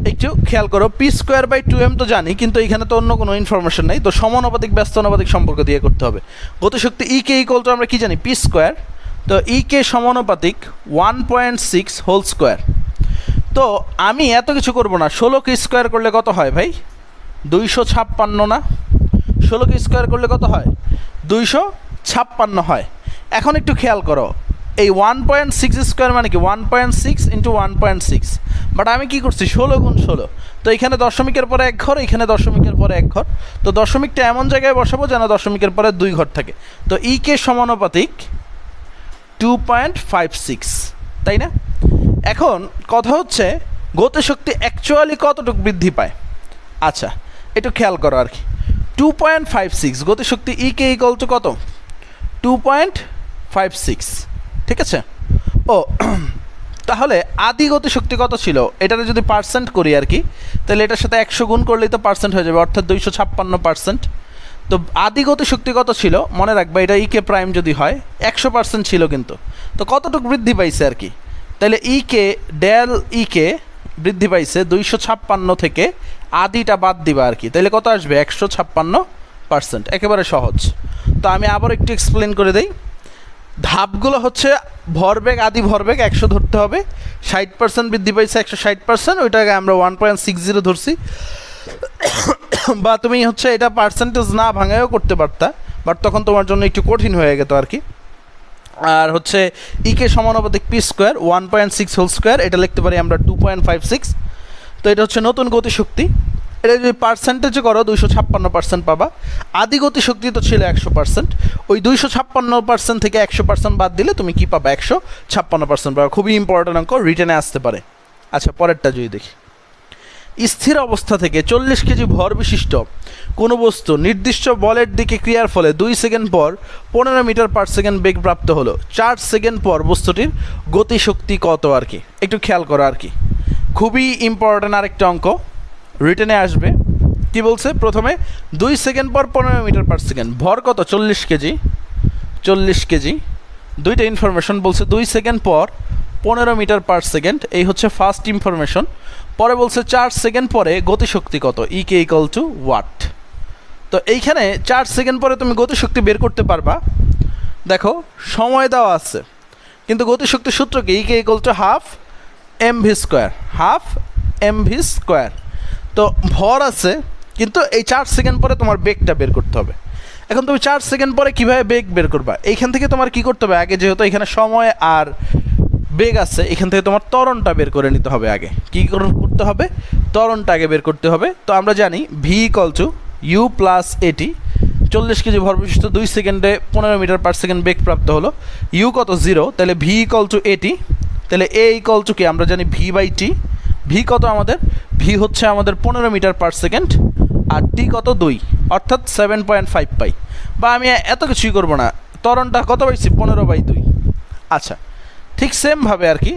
A: একটু খেয়াল করো, পি স্কোয়ার বাই 2m তো জানি, কিন্তু এখানে তো অন্য কোনো ইনফরমেশন নেই, তো সমানুপাতিক ব্যস্ত অনুপাতিক সম্পর্ক দিয়ে করতে হবে। গতিশক্তি ই কে ইকুয়াল টু আমরা কি জানি? P square. তো ই কে সমানুপাতিক 1.6 হোল স্কোয়ার। তো আমি এত কিছু করব না, 16কে স্কোয়ার করলে কত হয় ভাই? 256 না? 16কে স্কোয়ার করলে কত হয়? 256 হয়। এখন একটু খেয়াল করো, এই 1.6 স্কোয়ার মানে কি? 1.6 ইন্টু 1.6, বাট আমি কি করছি? 16 গুণ 16। তো এখানে দশমিকের পরে 1 ঘর, এখানে দশমিকের পরে 1 ঘর, তো দশমিকটা এমন জায়গায় বসাবো যেন দশমিকের পরে 2 ঘর থাকে। তো ই কে সমানুপাতিক 2.56, তাই না? এখন কথা হচ্ছে গতিশক্তি অ্যাকচুয়ালি কতটুকু বৃদ্ধি পায়? আচ্ছা, একটু খেয়াল করো আর কি, 2.56 গতিশক্তি ই কে ইকুয়াল টু কত? 2.56, ঠিক আছে। ও তাহলে আদি গতিশক্তি কত ছিল? এটাতে যদি পার্সেন্ট করি আর কি, তাহলে এটার সাথে 100 গুণ করলেই তো পার্সেন্ট হয়ে যাবে, অর্থাৎ 256%। তো আদি গতিশক্তি কত ছিল? মনে রাখবা, এটা ই কে প্রাইম যদি হয় 100% ছিল, কিন্তু তো কতটুকু বৃদ্ধি পাইছে আর কি? তাহলে ই কে ডেল ই কে বৃদ্ধি পাইছে 256 থেকে, আদিটা বাদ দিবা আর কি, তাহলে কত আসবে? 156%, একেবারে সহজ। তো আমি আবার একটু এক্সপ্লেন করে দেই। ধাপগুলো হচ্ছে ভরবেগ, আদি ভরবেগ 100 ধরতে হবে, 60% বৃদ্ধি পাইছে 160%, ওইটাকে আমরা 1.60 ধরছি। বা তুমি হচ্ছে এটা পার্সেন্টেজ না ভাঙায়ও করতে পারতা, বাট তখন তোমার জন্য একটু কঠিন হয়ে গেত আর কি। আর হচ্ছে ই কে সমানুপাতিক পি স্কোয়ার 1.6 হোল স্কোয়ার, এটা লিখতে পারি আমরা 2.56। তো এটা হচ্ছে নতুন গতিশক্তি, এটা যদি পার্সেন্টেজে করো 256% পাবা। আদি গতিশক্তি তো ছিল 100%, ওই 256% থেকে 100% বাদ দিলে তুমি কি পাবা? 156% পাবা। খুবই ইম্পর্টেন্ট অঙ্ক, রিটেনে আসতে পারে। আচ্ছা, পরেরটা যদি দেখি, স্থির অবস্থা থেকে 40 কেজি ভর বিশিষ্ট কোনো বস্তু নির্দিষ্ট বলের দিকে ক্রিয়ার ফলে 2 সেকেন্ড পর 15 মিটার পার সেকেন্ড বেগ প্রাপ্ত হলো, 4 সেকেন্ড পর বস্তুটির গতিশক্তি কত আর কি? একটু খেয়াল করো আর কি, খুবই ইম্পর্টেন্ট আরেকটা অঙ্ক, রিটেনে আসবে। কি বলছে? প্রথমে 2 সেকেন্ড পর 15 মিটার পার সেকেন্ড, ভর কত? 40 কেজি। 40 কেজি, দুইটা ইনফরমেশন বলছে, 2 সেকেন্ড পর 15 মিটার পার সেকেন্ড, এই হচ্ছে ফার্স্ট ইনফরমেশন। পরে বলছে 4 সেকেন্ড পরে গতিশক্তি কত? ই কে ইকুয়াল টু ওয়াট। তো এইখানে 4 সেকেন্ড পরে তুমি গতিশক্তি বের করতে পারবা। দেখো সময় দেওয়া আছে, কিন্তু গতিশক্তির সূত্র কি? E K equal to half M V square, half M V square. তো ভর আছে, কিন্তু এই 4 সেকেন্ড পরে তোমার বেগটা বের করতে হবে। এখন তুমি 4 সেকেন্ড পরে কীভাবে বেগ বের করবা? এইখান থেকে তোমার কি করতে হবে? আগে যেহেতু এখানে সময় আর বেগ আছে, এখান থেকে তোমার ত্বরণটা বের করে নিতে হবে আগে। কী করতে হবে? ত্বরণটা আগে বের করতে হবে। তো আমরা জানি V equal to U plus A T, 40 KG ভরবিশিষ্ট 2 সেকেন্ডে 15 মিটার পার সেকেন্ড বেগ প্রাপ্ত হলো। ইউ কত? 0, তাহলে ভি ইকুয়াল টু এটি, তাহলে এ ইকুয়াল টু কি? আমরা জানি ভি বাই টি। ভি কত আমাদের? ভি হচ্ছে আমাদের 15 মিটার পার সেকেন্ড, আর টি কত? 2, অর্থাৎ 7.5 পাই। বা আমি এত কিছুই করবো না, ত্বরণটা কত পাইছি? 15/2। আচ্ছা, ঠিক সেমভাবে আর কি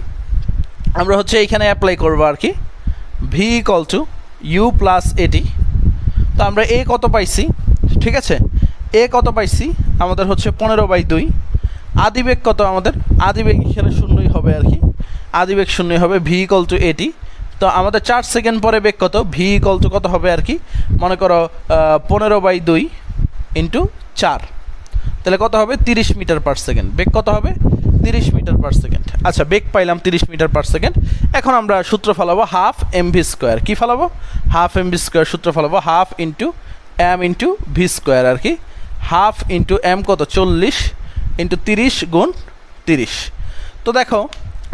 A: আমরা হচ্ছে এইখানে অ্যাপ্লাই করবো আর কি, V equal to U plus A T. তো আমরা এ কত পাইছি? ঠিক আছে, এ কত পাইছি? আমাদের হচ্ছে 15/2। আদিবেগ কত আমাদের? আদিবেগ এখানে শূন্যই হবে আর কি, আদিবেগ শূন্যই হবে। ভি ইকুয়াল টু এটি। তো আমাদের 4 সেকেন্ড পরে বেগ কত? ভি ইকুয়াল টু কত হবে আর কি, মনে করো 15/2 ইন্টু 4, তাহলে কত হবে? 30 মিটার পার সেকেন্ড। বেগ কত হবে? 30 মিটার পার সেকেন্ড। আচ্ছা, বেগ পাইলাম 30 মিটার পার সেকেন্ড। এখন আমরা সূত্র ফেলাবো হাফ এম ভি স্কোয়ার। কী ফেলাবো? হাফ এম ভি স্কোয়ার সূত্র ফেলাবো, half into M into V square আর কি। হাফ ইন্টু এম কত? 40 ইন্টু 30 গুণ 30। তো দেখো,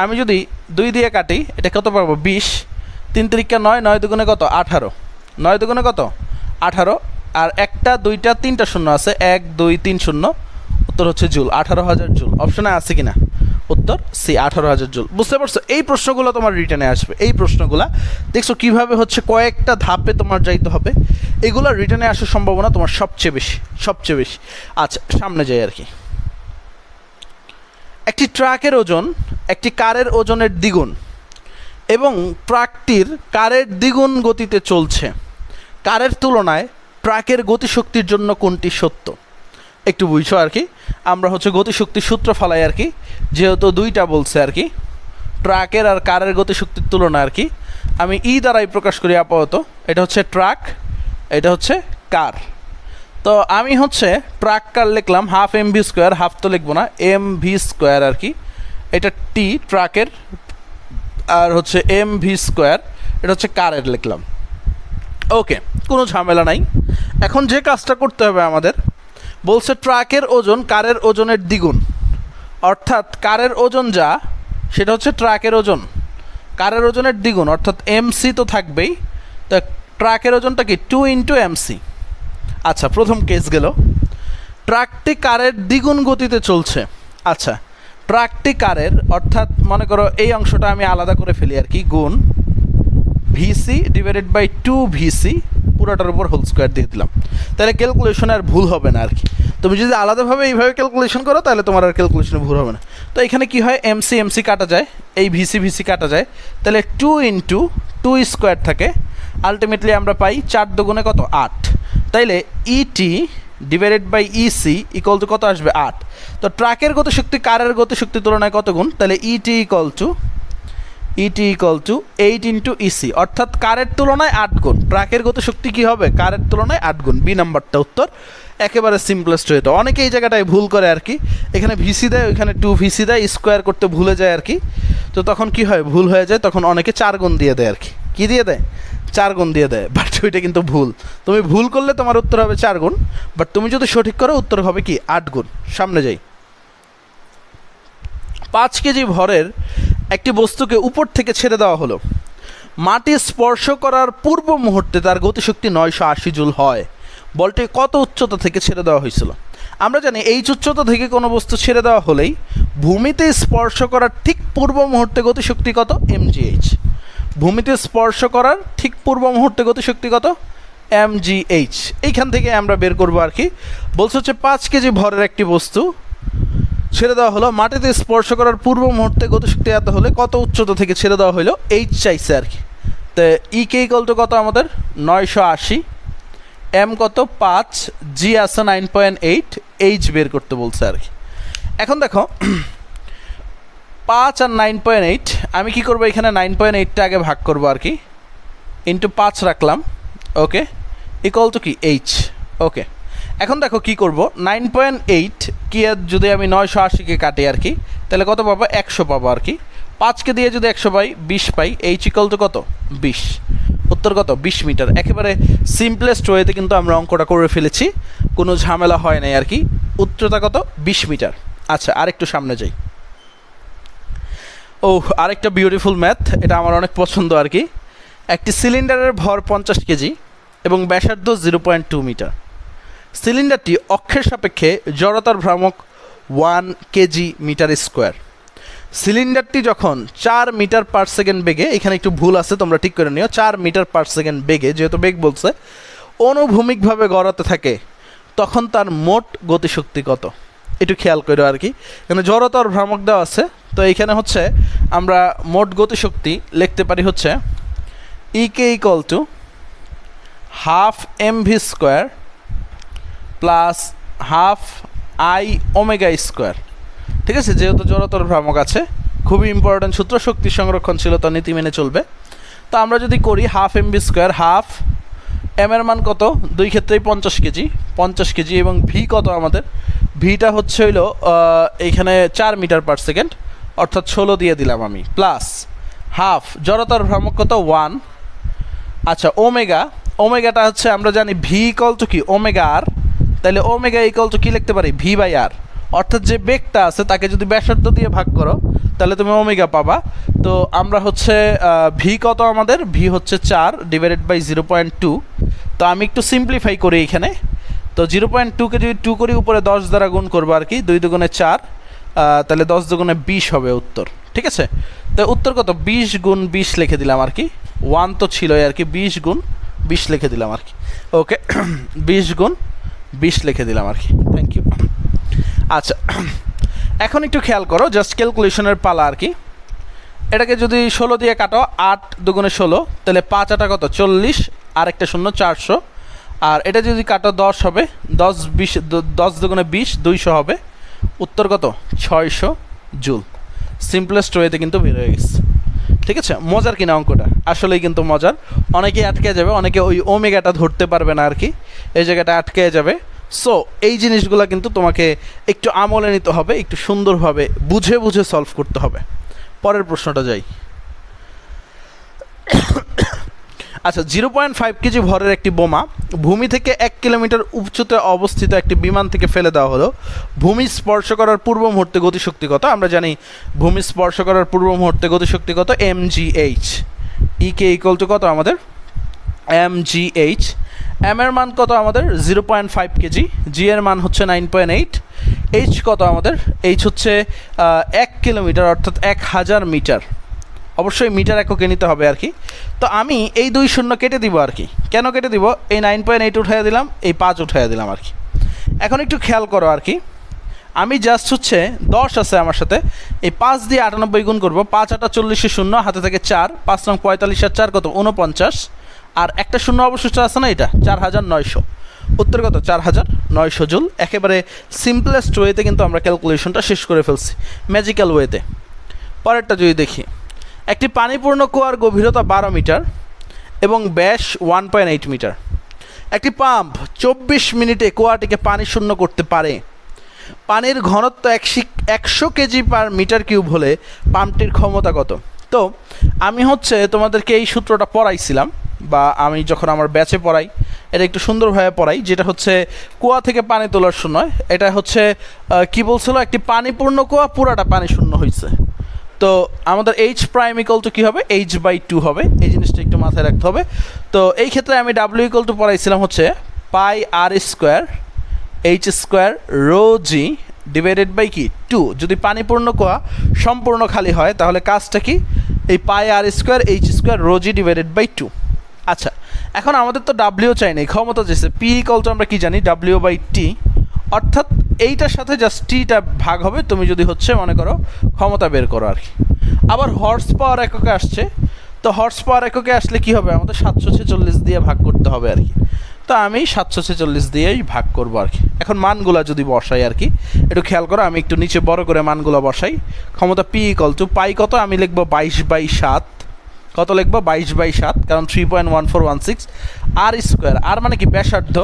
A: আমি যদি 2 দিয়ে কাটি, এটা কত পাবো? 20। 3 3 9, 9 দুগুণে কত? 18। 9 দুগুণে কত? 18। আর 1টা 2টা 3টা শূন্য আছে, 1 2 3 শূন্য। উত্তর হচ্ছে জুল, 18,000 জুল। অপশনে আছে কি না? উত্তর সি, 18,000 জুল। বুঝতে পারছো? এই প্রশ্নগুলো তোমার রিটার্নে আসবে। এই প্রশ্নগুলো দেখছো কীভাবে হচ্ছে কয়েকটা ধাপে তোমার যাইতে হবে, এগুলো রিটার্নে আসার সম্ভাবনা তোমার সবচেয়ে বেশি, সবচেয়ে বেশি। আচ্ছা, সামনে যাই আর কি। একটি ট্রাকের ওজন একটি কারের ওজনের দ্বিগুণ এবং ট্রাকটির কারের দ্বিগুণ গতিতে চলছে। কারের তুলনায় ট্রাকের গতিশক্তির জন্য কোনটি সত্য? একটু বুঝছো আর কি, আমরা হচ্ছে গতিশক্তির সূত্র ফেলাই আর কি, যেহেতু 2টা বলছে আর কি, ট্রাকের আর কারের গতিশক্তির তুলনা আর কি। আমি ই দ্বারাই প্রকাশ করি আপাতত। এটা হচ্ছে ট্রাক, এটা হচ্ছে কার। তো আমি হচ্ছে ট্রাক কার লিখলাম half M V square, half তো লিখবো না, এম ভি স্কোয়ার আর কি। এটা টি ট্রাকের, আর হচ্ছে এম ভি স্কোয়ার এটা হচ্ছে কারের লিখলাম। ওকে, কোনো ঝামেলা নাই। এখন যে কাজটা করতে হবে আমাদের, বলছে ট্রাকের ওজন কারের ওজনের দ্বিগুণ, অর্থাৎ কারের ওজন যা, সেটা হচ্ছে ট্রাকের ওজন কারের ওজনের দ্বিগুণ, অর্থাৎ এমসি তো থাকবেই। তা ট্রাকের ওজনটা কি? 2 ইন্টু এমসি। আচ্ছা, প্রথম কেস গেল, ট্রাকটি কারের দ্বিগুণ গতিতে চলছে। আচ্ছা, ট্রাকটি কারের, অর্থাৎ মনে করো এই অংশটা আমি আলাদা করে ফেলি আর কি, গুণ ভিসি ডিভাইডেড বাই 2 ভিসি, পুরোটার উপর হোল স্কোয়ার দিয়ে দিলাম। তাহলে ক্যালকুলেশনে আর ভুল হবে না আর কি। তুমি যদি আলাদাভাবে এইভাবে ক্যালকুলেশন করো, তাহলে তোমার আর ক্যালকুলেশনে ভুল হবে না। তো এখানে কি হয়? এমসি এমসি কাটা যায়, এই ভিসি ভিসি কাটা যায়, তাহলে 2 ইন্টু 2 স্কোয়ার থাকে। আলটিমেটলি আমরা পাই 4 দুগুণে কত? 8। তাইলে E T divided by E C equal to কত আসবে? 8। তো ট্রাকের গতিশক্তি কারের গতিশক্তির তুলনায় কত গুণ? তাহলে ইটি ইকুয়াল টু 8 ইন্টু ইসি, অর্থাৎ কারের তুলনায় 8 গুণ। ট্রাকের গতিশক্তি কী হবে? কারের তুলনায় 8 গুণ। বি নাম্বারটা উত্তর, একেবারে সিম্পলেস্ট হয়ে। অনেকে এই জায়গাটায় ভুল করে আর কি, এখানে ভিসি দেয়, ওইখানে 2 ভিসি দেয়, স্কোয়ার করতে ভুলে যায় আর কি। তো তখন কি হয়? ভুল হয়ে যায়, তখন অনেকে 4 গুণ দিয়ে দেয় আর কি। কী দিয়ে দেয়? 4 গুণ দিয়ে দেয়, বাট ওইটা কিন্তু ভুল। তুমি ভুল করলে তোমার উত্তর হবে 4 গুণ, বাট তুমি যদি সঠিক করো উত্তর হবে কি? 8 গুণ। সামনে যাই। 5 কেজি ভরের একটি বস্তুকে উপর থেকে ছেড়ে দেওয়া হলো। মাটি স্পর্শ করার পূর্ব মুহূর্তে তার গতিশক্তি 980 জুল হয়। বলটি কত উচ্চতা থেকে ছেড়ে দেওয়া হয়েছিল? আমরা জানি এইচ উচ্চতা থেকে কোনো বস্তু ছেড়ে দেওয়া হলেই ভূমিতে স্পর্শ করার ঠিক পূর্ব মুহূর্তে গতিশক্তি কত? এমজিএইচ। ভূমিতে স্পর্শ করার ঠিক পূর্ব মুহূর্তে গতিশক্তি কত? এমজিএইচ। এইখান থেকে আমরা বের করবো আর কি। বলছে হচ্ছে 5 কেজি ভরের একটি বস্তু ছেড়ে দেওয়া হলো, মাটিতে স্পর্শ করার পূর্ব মুহূর্তে গতিশক্তি এত হলে কত উচ্চতা থেকে ছেড়ে দেওয়া হলো? এইচ চাইছে আর কি। তো ই কে ইকুয়াল টু কত আমাদের? 980। এম কত? 5, জি আছে 9.8, এইচ বের করতে বলছে আর কি। এখন দেখো 5 আর 9.8, আমি কি করবো? এখানে 9.8টা আগে ভাগ করবো আর কি, ইন্টু 5 রাখলাম। ওকে, ইকুয়াল টু কি? এইচ। ওকে, এখন দেখো কি করব, 9.8 কি যদি আমি 980কে কাটি আর কি, তাহলে কত পাবো? 100 পাবো আর কি। 5কে দিয়ে যদি 100 পাই, 20 পাই। এইচ ইকুয়াল টু কত? 20। উত্তর কত? 20 মিটার। একেবারে সিম্পলেস্ট ওয়েতে কিন্তু আমরা অঙ্কটা করে ফেলেছি, কোনো ঝামেলা হয় নাই আর কি। উচ্চতা কত? 20 মিটার। আচ্ছা, আরেকটু সামনে যাই। ও, আরেকটা বিউটিফুল ম্যাথ, এটা আমার অনেক পছন্দ আর কি। একটি সিলিন্ডারের ভর 50 কেজি এবং ব্যাসার্ধ 0.2 মিটার। সিলিন্ডারটি অক্ষের সাপেক্ষে জড়তার ভ্রামক 1 কেজি মিটার স্কোয়ার। সিলিন্ডারটি যখন 4 মিটার পার সেকেন্ড বেগে, এখানে একটু ভুল আছে তোমরা ঠিক করে নিও, 4 মিটার পার সেকেন্ড বেগে, যেহেতু বেগ বলছে, অনুভূমিকভাবে গড়াতে থাকে, তখন তার মোট গতিশক্তি কত? একটু খেয়াল করো আর কি, এখানে জড়তার ভ্রামক দেওয়া আছে। তো এইখানে হচ্ছে আমরা মোট গতিশক্তি লিখতে পারি হচ্ছে E K equal to half mv square plus half I omega square. ঠিক আছে, যেহেতু জড়তার ভ্রামক আছে, খুবই ইম্পর্ট্যান্ট সূত্র, শক্তি সংরক্ষণশীলতা নীতি মেনে চলবে। তো আমরা যদি করি half mv square, half M এর মান কত, দুই ক্ষেত্রেই 50 কেজি এবং ভি কত আমাদের, ভিটা হচ্ছে হইল এইখানে 4 মিটার পার সেকেন্ড, অর্থাৎ 16 দিয়ে দিলাম আমি, প্লাস হাফ জড়তার ভ্রামক কত 1। আচ্ছা, ওমেগাটা হচ্ছে আমরা জানি ভি ইকুয়াল টু কি ওমেগা আর, তাহলে ওমেগা ইকুয়াল টু কি লিখতে পারি ভি বাই আর, অর্থাৎ যে বেগটা আছে তাকে যদি ব্যাসার্ধ দিয়ে ভাগ করো তাহলে তুমি ওমেগা পাবা। তো আমরা হচ্ছে ভি কত আমাদের, ভি হচ্ছে 4 ডিভাইডেড বাই 0.2। তো আমি একটু সিম্পলিফাই করি এখানে, তো 0.2কে যদি 2 করি উপরে 10 দ্বারা গুণ করবো আর কি, 2 দুগুণে 4, তাহলে 10 দুগুণে 20 হবে উত্তর। ঠিক আছে, তো উত্তর কত, 20 গুণ 20 লিখে দিলাম আর কি, 1 তো ছিলই আর কি, 20 গুণ 20 লিখে দিলাম আর কি। ওকে, 20 গুণ 20 লিখে দিলাম আর কি, থ্যাংক ইউ। আচ্ছা, এখন একটু খেয়াল করো, জাস্ট ক্যালকুলেশনের পালা আর কি। এটাকে যদি 16 দিয়ে কাটো, 8 দুগুণে 16, তাহলে 5 আটা কত 40, আর একটা শূন্য 400, আর এটা যদি কাটো 10 হবে, 10 দুগুণে 20, 200 হবে, উত্তর কত 600 জুল। সিম্পলেস্ট ওয়েতে কিন্তু বের হয়ে গেছে। ঠিক আছে, মজার কিনা অঙ্কটা, আসলেই কিন্তু মজার। অনেকেই আটকে যাবে, অনেকে ওই ওমেগাটা ধরতে পারবে না আর কি, এই জায়গাটা আটকে যাবে। সো এই জিনিসগুলো কিন্তু তোমাকে একটু আমলে নিতে হবে, একটু সুন্দরভাবে বুঝে বুঝে সলভ করতে হবে। পরের প্রশ্নটা যাই। আচ্ছা, 0.5 কেজি ভরের একটি বোমা ভূমি থেকে 1 কিলোমিটার উচ্চতে অবস্থিত একটি বিমান থেকে ফেলে দেওয়া হলো। ভূমি স্পর্শ করার পূর্ব মুহূর্তে গতিশক্তি কত? আমরা জানি ভূমি স্পর্শ করার পূর্ব মুহূর্তে গতিশক্তি কত, mgh। ইকে ইকুয়াল টু কত আমাদের, mgh। এম এর মান কত আমাদের 0.5 কেজি, জি এর মান হচ্ছে 9.8, এইচ কত আমাদের, এইচ হচ্ছে 1 কিলোমিটার অর্থাৎ 1000 মিটার, অবশ্যই মিটার এককে নিতে হবে আর কি। তো আমি এই 2 শূন্য কেটে দিব আর কি। কেন কেটে দিব, এই 9.8 উঠাইয়া দিলাম, এই 5 উঠাইয়া দিলাম আর কি। এখন একটু খেয়াল করো আর কি, আমি জাস্ট হচ্ছে 10 আছে আমার সাথে, এই 5 দিয়ে 98 গুণ করবো, 5 8 40 শূন্য, হাতে থেকে 4, 5 নং 45 আর 4 কত 49, আর একটা শূন্য অবশিষ্ট আছে না, এটা 4900, উত্তর কত 4900 জুল। একেবারে সিম্পলেস্ট ওয়েতে কিন্তু আমরা ক্যালকুলেশনটা শেষ করে ফেলছি, ম্যাজিক্যাল ওয়েতে। পরেরটা যদি দেখি, একটি পানিপূর্ণ কুয়ার গভীরতা 12 মিটার এবং ব্যাস 1.8 মিটার। একটি পাম্প 24 মিনিটে কুয়াটিকে পানি শূন্য করতে পারে। পানির ঘনত্ব 100 কেজি পার মিটার কিউব হলে পাম্পটির ক্ষমতা কত? তো আমি হচ্ছে তোমাদেরকে এই সূত্রটা পড়াইছিলাম, বা আমি যখন আমার ব্যাচে পড়াই এটা একটু সুন্দরভাবে পড়াই, যেটা হচ্ছে কুয়া থেকে পানি তোলার সময় এটা হচ্ছে কি বলছিল, একটি পানিপূর্ণ কুয়া পুরাটা পানি শূন্য হয়েছে। তো আমাদের এইচ প্রাইম ইকুয়াল টু কী হবে, h/2 হবে, এই জিনিসটা একটু মাথায় রাখতে হবে। তো এই ক্ষেত্রে আমি ডাব্লিউ ইকুয়াল টু পড়াইছিলাম হচ্ছে pi R square H square rho G divided by কি 2। যদি পানিপূর্ণ কুয়া সম্পূর্ণ খালি হয় তাহলে কাজটা কি, এই pi R square H square rho G divided by 2। আচ্ছা, এখন আমাদের তো ডাব্লিউ চাই না, ক্ষমতা চেয়েছে, পি ইকুয়াল টু আমরা কি জানি W/T, অর্থাৎ এইটার সাথে জাস্ট টিটা ভাগ হবে, তুমি যদি হচ্ছে মনে করো ক্ষমতা বের করো আর কি। আবার হর্স পাওয়ার এককে আসছে, তো হর্স পাওয়ার এককে আসলে কি হবে, আমাদের 746 দিয়ে ভাগ করতে হবে আর কি। তো আমি 746 দিয়েই ভাগ করবো আর কি। এখন মানগুলা যদি বসাই আর কি, একটু খেয়াল করো, আমি একটু নিচে বড় করে মানগুলো বসাই। ক্ষমতা পি ইকুয়াল টু পাই কত, আমি লিখবো 22/7, কত লিখবো 22/7, কারণ 3.1416, আর স্কোয়ার, আর মানে কি ব্যাসার্ধ,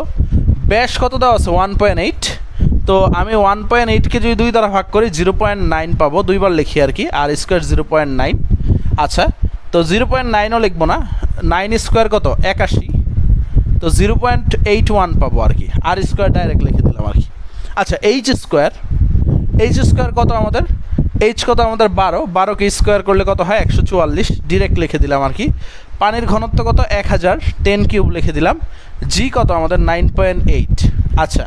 A: ব্যাস কত দেওয়া আছে 1.8, তো আমি 1.8কে যদি 2 দ্বারা ভাগ করি 0.9 পাবো, দুইবার লিখি আর কি, আর স্কোয়ার 0.9। আচ্ছা, তো 0.9ও লিখবো না, 9 স্কোয়ার কত 81, তো 0.81 পাবো আর কি, আর স্কোয়ার ডাইরেক্ট লিখে দিলাম আর কি। আচ্ছা, এইচ স্কোয়ার কত আমাদের, এইচ কত আমাদের 12কে স্কোয়ার করলে কত হয় 144, ডিরেক্ট লিখে দিলাম আর কি। পানির ঘনত্ব কত 1000, 10 কিউব লিখে দিলাম। জি কত আমাদের 9.8। আচ্ছা,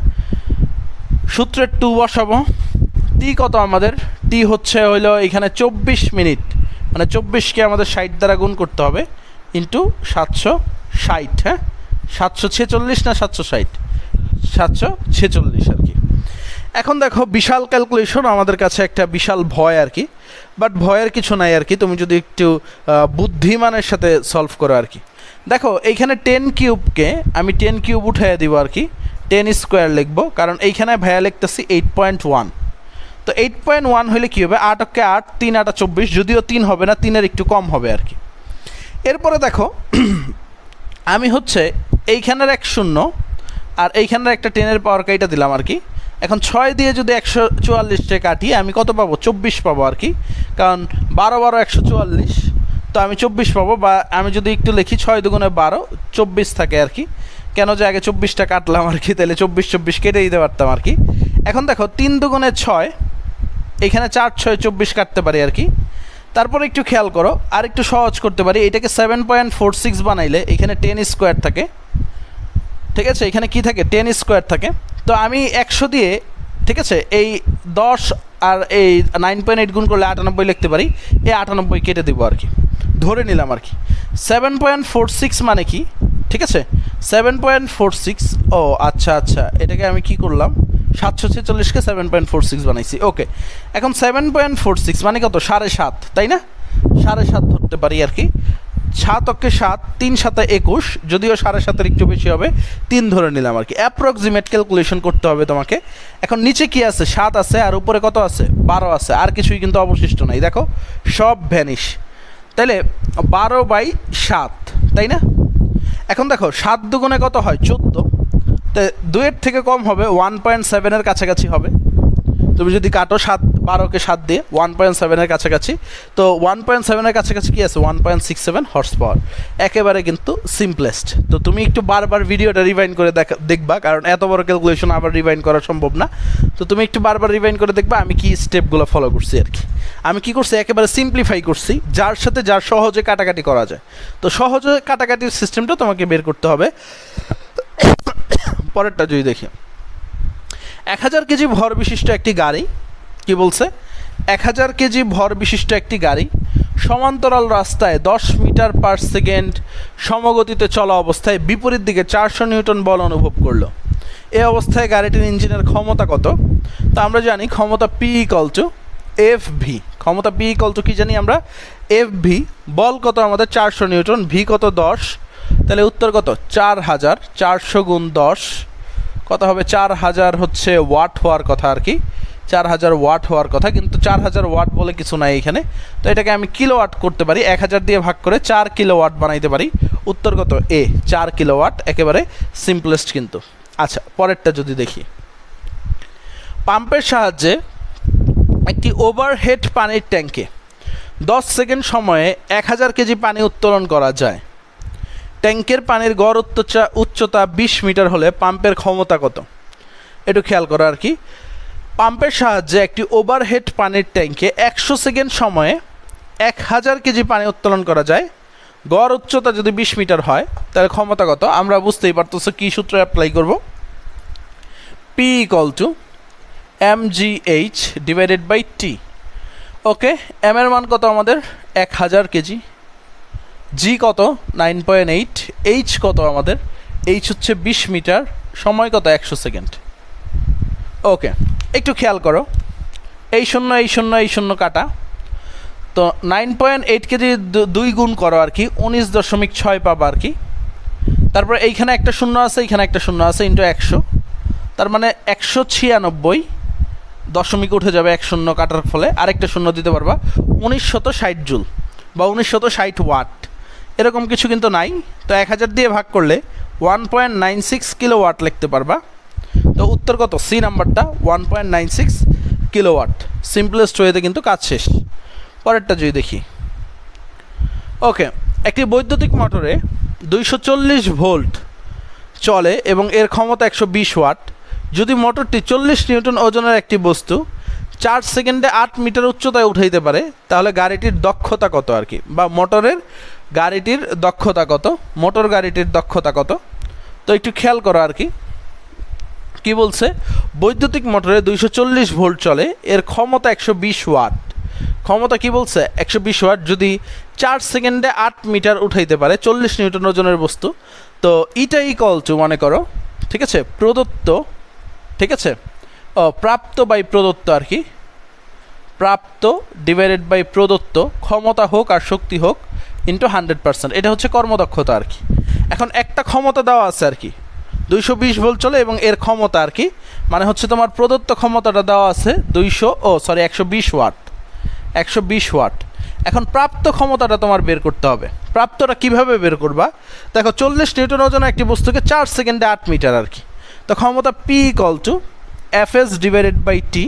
A: সূত্রের 2 বসাবো। টি কত আমাদের, টি হচ্ছে হইলো এখানে 24 মিনিট, মানে 24কে আমাদের 60 দ্বারা গুণ করতে হবে ইন্টু 760। হ্যাঁ, 746 না 760, 746 আর কি। এখন দেখো বিশাল ক্যালকুলেশন, আমাদের কাছে একটা বিশাল ভয় আর কি, বাট ভয়ের কিছু নাই আর কি, তুমি যদি একটু বুদ্ধিমানের সাথে সলভ করো আর কি। দেখো এইখানে 10 কিউবকে আমি 10 কিউব উঠাইয়া দিব আর কি, 10 স্কোয়ার লিখবো, কারণ এইখানে ভাইয়া লিখতেছি 8.1। তো 8.1 হলে কী হবে, 8 × 8, 3 × 8 = 24, যদিও 3 হবে না, 3-এর একটু কম হবে আর কি। এরপরে দেখো আমি হচ্ছে এইখানের 1 শূন্য আর এইখানের একটা 10-এর পাওয়ার কাইটা দিলাম আর কি। এখন 6 দিয়ে যদি 144টা কাটি আমি কত পাবো, 24 পাবো আর কি, কারণ 12 12 144, তো আমি 24 পাবো। বা আমি যদি একটু লিখি 6 দুগুণে 12, 24 থাকে আর কি। কেন যে আগে 24টা কাটলাম আর কি, তাহলে 24 24 কেটে দিতে পারতাম আর কি। এখন দেখো 3 দুগুণে 6, এখানে 4 6 24 কাটতে পারি আর কি। তারপরে একটু খেয়াল করো, আর একটু সহজ করতে পারি, এটাকে 7.46 বানাইলে এখানে 10 স্কোয়ার থাকে, ঠিক আছে, এখানে কি থাকে 10 স্কোয়ার থাকে। তো আমি 100 দিয়ে, ঠিক আছে, এই 10 আর এই 9.8 গুণ করলে 98 লিখতে পারি, এই 98 কেটে দেবো আর কি, ধরে নিলাম আর কি। 7.46 মানে কি, ঠিক আছে, 7.46, ও আচ্ছা আচ্ছা, এটাকে আমি কি করলাম, 746কে 7.46 বানাইছি, ওকে। এখন 7.46 মানে কত, 7.5, তাই না, 7.5 ধরতে পারি আর কি। 7 অক্ষে 7, 3 7 21, যদিও 7.5-এর একটু বেশি হবে, 3 ধরে নিলাম আর কি। অ্যাপ্রক্সিমেট ক্যালকুলেশন করতে হবে তোমাকে। এখন নিচে কি আছে, 7 আছে, আর উপরে কত আছে, 12 আছে, আর কিছুই কিন্তু অবশিষ্ট নাই, দেখো সব ভ্যানিশ। তাইলে 12/7, তাই না। এখন দেখো 7 দুগুণে কত হয়, 14, তো 2-এর থেকে কম হবে, 1.7-এর কাছাকাছি হবে। তুমি যদি কাটো 12কে 7 দিয়ে 1.7-এর কাছাকাছি, তো 1.7-এর কাছাকাছি কি আছে, 1.67 হর্স পাওয়ার, একেবারে কিন্তু সিম্পলেস্ট। তো তুমি একটু বারবার ভিডিওটা রিভাইন্ড করে দেখবা, কারণ এত বড় ক্যালকুলেশন আবার রিভাইন্ড করা সম্ভব না। তো তুমি একটু বারবার রিভাইন্ড করে দেখবা আমি কি স্টেপগুলো ফলো করছি আর কি। আমি কি করছি, একেবারে সিম্পলিফাই করছি, যার সাথে যার সহজে কাটাকাটি করা যায়। তো সহজে কাটাকাটির সিস্টেমটা তোমাকে বের করতে হবে। পরেরটা যদি দেখি, 1000 কেজি ভর বিশিষ্ট একটি গাড়ি, কি বলছে, 1000 কেজি ভর বিশিষ্ট একটি গাড়ি সমান্তরাল রাস্তায় 10 মিটার পার সেকেন্ড সমগতিতে চলা অবস্থায় বিপরীত দিকে 400 নিউটন বল অনুভব করলো। এই অবস্থায় গাড়িটির ইঞ্জিনের ক্ষমতা কত। তো আমরা জানি ক্ষমতা P = FV, ক্ষমতা P = কি জানি আমরা, FV। বল কত আমাদের 400 নিউটন, V কত 10, তাহলে উত্তর কত 4000, 400 গুণ 10 কত হবে, 4000 হচ্ছে ওয়াট হওয়ার কথা আর কি, 4000 ওয়াট হওয়ার কথা, কিন্তু 4000 ওয়াট বলে কিছু নাই এখানে। তো এটাকে আমি কিলোওয়াট করতে পারি, 1000 দিয়ে ভাগ করে 4 কিলোওয়াট বানাইতে পারি। উত্তর কত, এ 4 কিলোওয়াট, একেবারে সিম্পলেস্ট কিন্তু। আচ্ছা, পরেরটা যদি দেখি, পাম্পের সাহায্যে একটি ওভারহেড পানির ট্যাঙ্কে 10 সেকেন্ড সময়ে 1000 কেজি পানি উত্তোলন করা যায়। ট্যাঙ্কের পানির গড় উচ্চতা 20 মিটার হলে পাম্পের ক্ষমতা কত। একটু খেয়াল করো আর কি, পাম্পের সাহায্যে একটি ওভারহেড পানির ট্যাঙ্কে 100 সেকেন্ড সময়ে 1000 কেজি পানি উত্তোলন করা যায়। গড় উচ্চতা যদি 20 মিটার হয়, তাহলে ক্ষমতা কত। আমরা বুঝতেই পারতেছো কী সূত্র অ্যাপ্লাই করব, P = mgh/T। ওকে, m এর মান কত আমাদের 1000 কেজি, G কত 9.8, H কত আমাদের, H হচ্ছে 20 মিটার, সময় কত 100 সেকেন্ড। ওকে, একটু খেয়াল করো, এই শূন্য এই শূন্য এই শূন্য কাটা, তো 9.8 কেজি 2 গুণ করো আর কি, 19.6 পাবা আর কি। তারপর এইখানে একটা শূন্য আছে, এইখানে একটা শূন্য আছে, ইন্টু 100, তার মানে 196 দশমিক উঠে যাবে 1 শূন্য কাটার ফলে, আরেকটা শূন্য দিতে পারবা, 1960 জুল বা 1960 ওয়াট, এরকম কিছু কিন্তু নাই। তো 1000 দিয়ে ভাগ করলে 1.96 কিলোওয়াট লিখতে পারবা। তো উত্তর কত, সি নাম্বারটা 1.96 কিলোওয়াট। সিম্পলেস্ট ওয়েতে কিন্তু কাজ শেষ। পরেরটা যদি দেখি, ওকে, একটি বৈদ্যুতিক মোটরে 240 ভোল্ট চলে এবং এর ক্ষমতা 120 ওয়াট। যদি মোটরটি 40 নিউটন ওজনের একটি বস্তু 4 সেকেন্ডে 8 মিটার উচ্চতায় উঠাইতে পারে, তাহলে গাড়িটির দক্ষতা কত আর কি, বা মোটরের গাড়িটির দক্ষতা কত, মোটর গাড়িটির দক্ষতা কত। তো একটু খেয়াল করো আর কি, কি বলছে, বৈদ্যুতিক মোটরে 240 ভোল্ট চলে, এর ক্ষমতা 120 ওয়াট। ক্ষমতা কি বলছে 120 ওয়াট, যদি 4 সেকেন্ডে 8 মিটার উঠাইতে পারে, 40 নিউটন ওজনের বস্তু। তো ইটা ইকুয়াল টু মনে করো, ঠিক আছে, প্রদত্ত, ঠিক আছে, প্রাপ্ত বাই প্রদত্ত আর কি, প্রাপ্ত ডিভাইডেড বাই প্রদত্ত ক্ষমতা হোক আর শক্তি হোক ইন্টু 100%। এটা হচ্ছে কর্মদক্ষতা আর কি। এখন একটা ক্ষমতা দেওয়া আছে আর কি, 220 ভোল্ট চলে এবং এর ক্ষমতা আর কি, মানে হচ্ছে তোমার প্রদত্ত ক্ষমতাটা দেওয়া আছে 120 ওয়াট, 120 ওয়াট। এখন প্রাপ্ত ক্ষমতাটা তোমার বের করতে হবে। প্রাপ্তটা কিভাবে বের করবা, দেখো 40 নিউটন ওজনের একটি বস্তুকে 4 সেকেন্ডে 8 মিটার আর কি। তো ক্ষমতা P equal to Fs divided by T.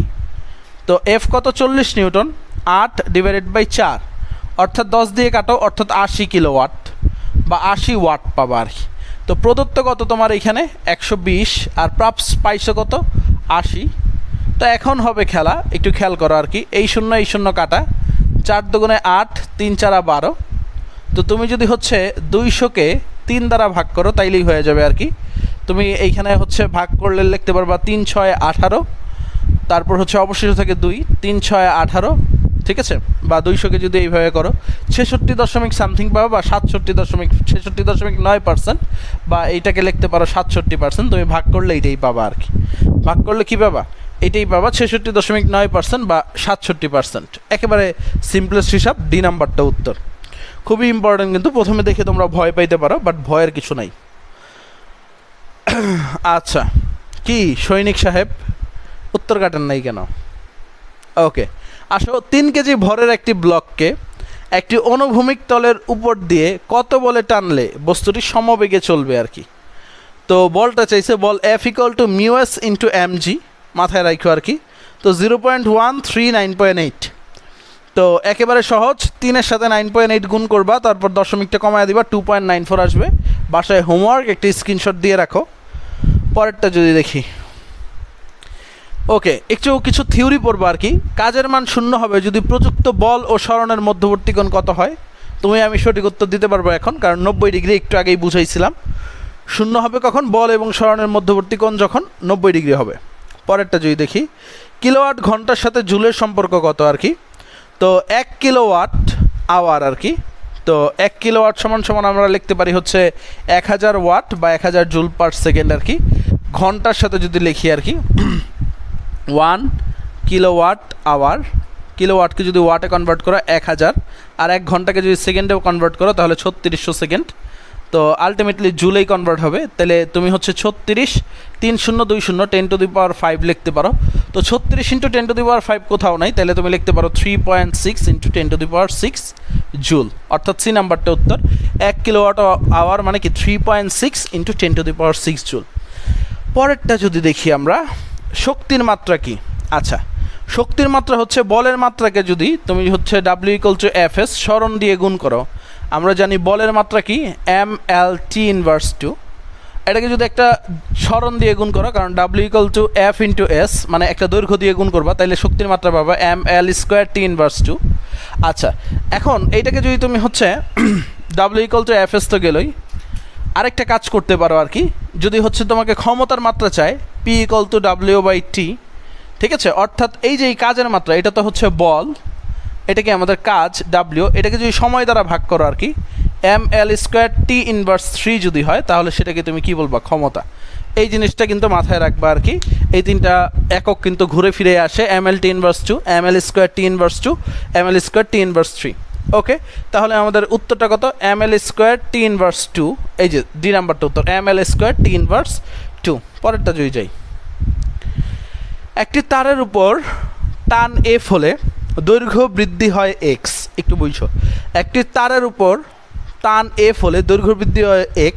A: তো F কত, 40 নিউটন, 8 ডিভাইডেড বাই 4, অর্থাৎ 10 দিয়ে কাটো, অর্থাৎ 80 কিলোওয়াট বা 80 ওয়াট পাবা আর কি। তো প্রদত্ত কত তোমার এখানে 120, আর প্রাপ্ত পাইছো কত 80। তো এখন হবে খেলা, একটু খেয়াল করো আর কি, এই শূন্য কাটা, 4 দুগুণে 8, 3 4 12। তো তুমি যদি হচ্ছে 200-কে 3 দ্বারা ভাগ করো তাইলেই হয়ে যাবে আর কি। তুমি এইখানে হচ্ছে ভাগ করলে লিখতে পারবা 3 6 18, তারপর হচ্ছে অবশিষ্ট থাকে 2, 3 6 18, ঠিক আছে। বা 200-কে যদি এইভাবে করো 66 দশমিক সামথিং পাবা, বা 66.9%, বা এইটাকে লিখতে পারো 67%। তুমি ভাগ করলে এইটাই পাবা আর কি। ভাগ করলে কি পাবা, এটাই পাবা 66.9% বা 67%। একেবারে সিম্পলেস্ট হিসাব, ডি নাম্বারটা উত্তর। খুবই ইম্পর্টেন্ট, কিন্তু প্রথমে দেখে তোমরা ভয় পাইতে পারো, বাট ভয়ের কিছু নাই। আচ্ছা, কি সৈনিক সাহেব উত্তর কাটেন নাই কেন? ওকে, আসো, 3 কেজি ভরের একটি ব্লককে একটি অনুভূমিক তলের উপর দিয়ে কত বলে টানলে বস্তুটি সমবেগে চলবে আর কি। তো বলটা চাইছে, বল F equal to μs into mg, মাথায় রাখো আর কি। তো 0.139.8। তো একেবারে সহজ, 3-এর সাথে 9.8 গুণ করবা, তারপর দশমিকটা কমায় দিবা, 2.94 আসবে। বাসায় হোমওয়ার্ক একটি স্ক্রিনশট দিয়ে রাখো। পরেরটা যদি দেখি, ওকে, একটু কিছু থিওরি পড়বো আর কি। কাজের মান শূন্য হবে যদি প্রযুক্ত বল ও সরণের মধ্যবর্তী কোণ কত হয়। তুমি আমি সঠিক উত্তর দিতে পারবো এখন, কারণ 90 ডিগ্রি একটু আগেই বুঝাইছিলাম। শূন্য হবে কখন, বল এবং সরণের মধ্যবর্তী কোণ যখন 90 ডিগ্রি হবে। পরেরটা যদি দেখি, কিলোওয়াট ঘন্টার সাথে জুলের সম্পর্ক কত আর কি। তো 1 কিলোওয়াট আওয়ার আর কি। তো 1 কিলোওয়াট সমান সমান আমরা লিখতে পারি হচ্ছে 1000 ওয়াট বা 1000 জুল পার সেকেন্ড আর কি। ঘন্টার সাথে যদি লিখি আর কি, 1 কিলোওয়াট আওয়ার, কিলোওয়াটকে যদি ওয়াটে কনভার্ট করো 1000, আর 1 ঘন্টাকে যদি সেকেন্ডেও কনভার্ট করো তাহলে 3600 সেকেন্ড। তো আলটিমেটলি জুলেই কনভার্ট হবে। তাহলে তুমি হচ্ছে 36 3020 10⁵ লিখতে পারো। তো 36 × 10⁵ কোথাও নাই, তাহলে তুমি লিখতে পারো 3.6 × 10⁶ জুল, অর্থাৎ সি নাম্বারটা উত্তর। 1 কিলোওয়াট আওয়ার মানে কি 3.6 × 10⁶ জুল। পরেরটা যদি দেখি আমরা, শক্তির মাত্রা কি। আচ্ছা, শক্তির মাত্রা হচ্ছে বলের মাত্রাকে যদি তুমি হচ্ছে W = Fs সরণ দিয়ে গুণ করো। আমরা জানি বলের মাত্রা কি, mLT ইনভার্স 2। এটাকে যদি একটা সরণ দিয়ে গুণ করো, কারণ W = F × S, মানে একটা দৈর্ঘ্য দিয়ে গুণ করবা, তাইলে শক্তির মাত্রা পাবা mL² T ইনভার্স 2। আচ্ছা, এখন এইটাকে যদি তুমি হচ্ছে W = Fs তো গেলই, আরেকটা কাজ করতে পারো আর কি। যদি হচ্ছে তোমাকে ক্ষমতার মাত্রা চায়, P = W/T, ঠিক আছে। অর্থাৎ এই যে এই কাজের মাত্রা, এটা তো হচ্ছে বল, এটাকে আমাদের কাজ W, এটাকে যদি সময় দ্বারা ভাগ করো আর কি, mL² T ইনভার্স 3 যদি হয়, তাহলে সেটাকে তুমি কি বলবা, ক্ষমতা। এই জিনিসটা কিন্তু মাথায় রাখবা আর কি। এই তিনটা একক কিন্তু ঘুরে ফিরে আসে, mLT inverse 2, mL² T inverse 2, mL² T inverse 3। ওকে, তাহলে আমাদের উত্তরটা কত, mL² T ইনভার্স 2। এই যে ডি নাম্বারটা উত্তর, mL² T ইনভার্স 2। পরেরটা যদি যাই, একটি তারের উপর টান F হলে দৈর্ঘ্য বৃদ্ধি হয় x। একটু বুঝছো, একটি তারের উপর টান F হলে দৈর্ঘ্য বৃদ্ধি হয় x।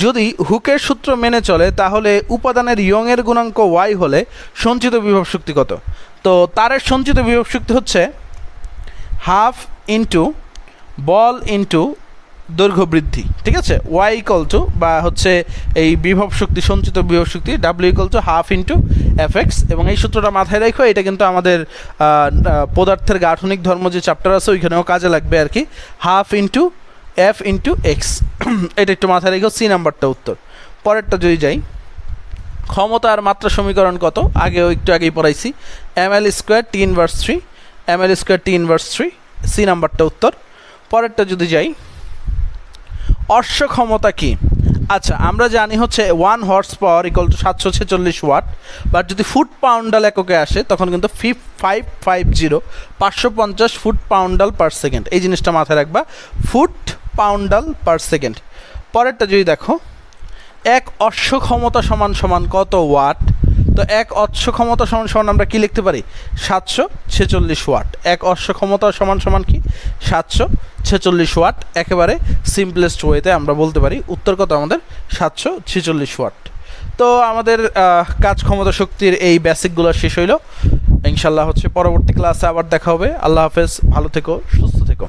A: যদি হুকের সূত্র মেনে চলে, তাহলে উপাদানের ইয়ংয়ের গুণাঙ্ক y হলে সঞ্চিত বিভব শক্তি কত। তো তারের সঞ্চিত বিভব শক্তি হচ্ছে 1/2 × বল ইন্টু দৈর্ঘ্য বৃদ্ধি, ঠিক আছে। ওয়াই ইকুয়াল টু বা হচ্ছে এই বিভব শক্তি, সঞ্চিত বিভব শক্তি W equal to half into F X. এবং এই সূত্রটা মাথায় রাখো, এটা কিন্তু আমাদের পদার্থের গাঠনিক ধর্ম যে চ্যাপ্টার আছে ওইখানেও কাজে লাগবে আর কি। Half into F into x, এটা একটু মাথায় রেখো। সি নাম্বারটা উত্তর। পরেরটা যদি যাই, ক্ষমতা আর মাত্রা সমীকরণ কত, একটু আগেই পড়াইছি। M L square T inverse 3, M L square T inverse 3, C নাম্বারটা উত্তর। পরেরটা যদি যাই, অশ্ব ক্ষমতা কি? আচ্ছা, আমরা জানি হচ্ছে 1 horsepower equal to 746 watt, but যদি ফুট পাউন্ডাল এককে আসে তখন কিন্তু 550 ফুট পাউন্ডাল পার সেকেন্ড। এই জিনিসটা মাথায় রাখবা, ফুট পাউন্ডাল পার সেকেন্ড। পরেরটা যদি দেখো, এক অশ্ব ক্ষমতা সমান সমান কত ওয়াট? তো এক অশ্ব ক্ষমতা সমান সমান আমরা কি লিখতে পারি? 746 ওয়াট। এক অশ্ব ক্ষমতা সমান সমান কি? 746 ওয়াট। একেবারে সিম্পলেস্ট ওয়েতে আমরা বলতে পারি উত্তর কত আমাদের? 746 ওয়াট। তো আমাদের কাজ ক্ষমতা শক্তির এই বেসিকগুলো শেষ হইল। ইনশাল্লাহ হচ্ছে পরবর্তী ক্লাসে আবার দেখা হবে। আল্লাহ হাফেজ, ভালো থেকো, সুস্থ থেকো।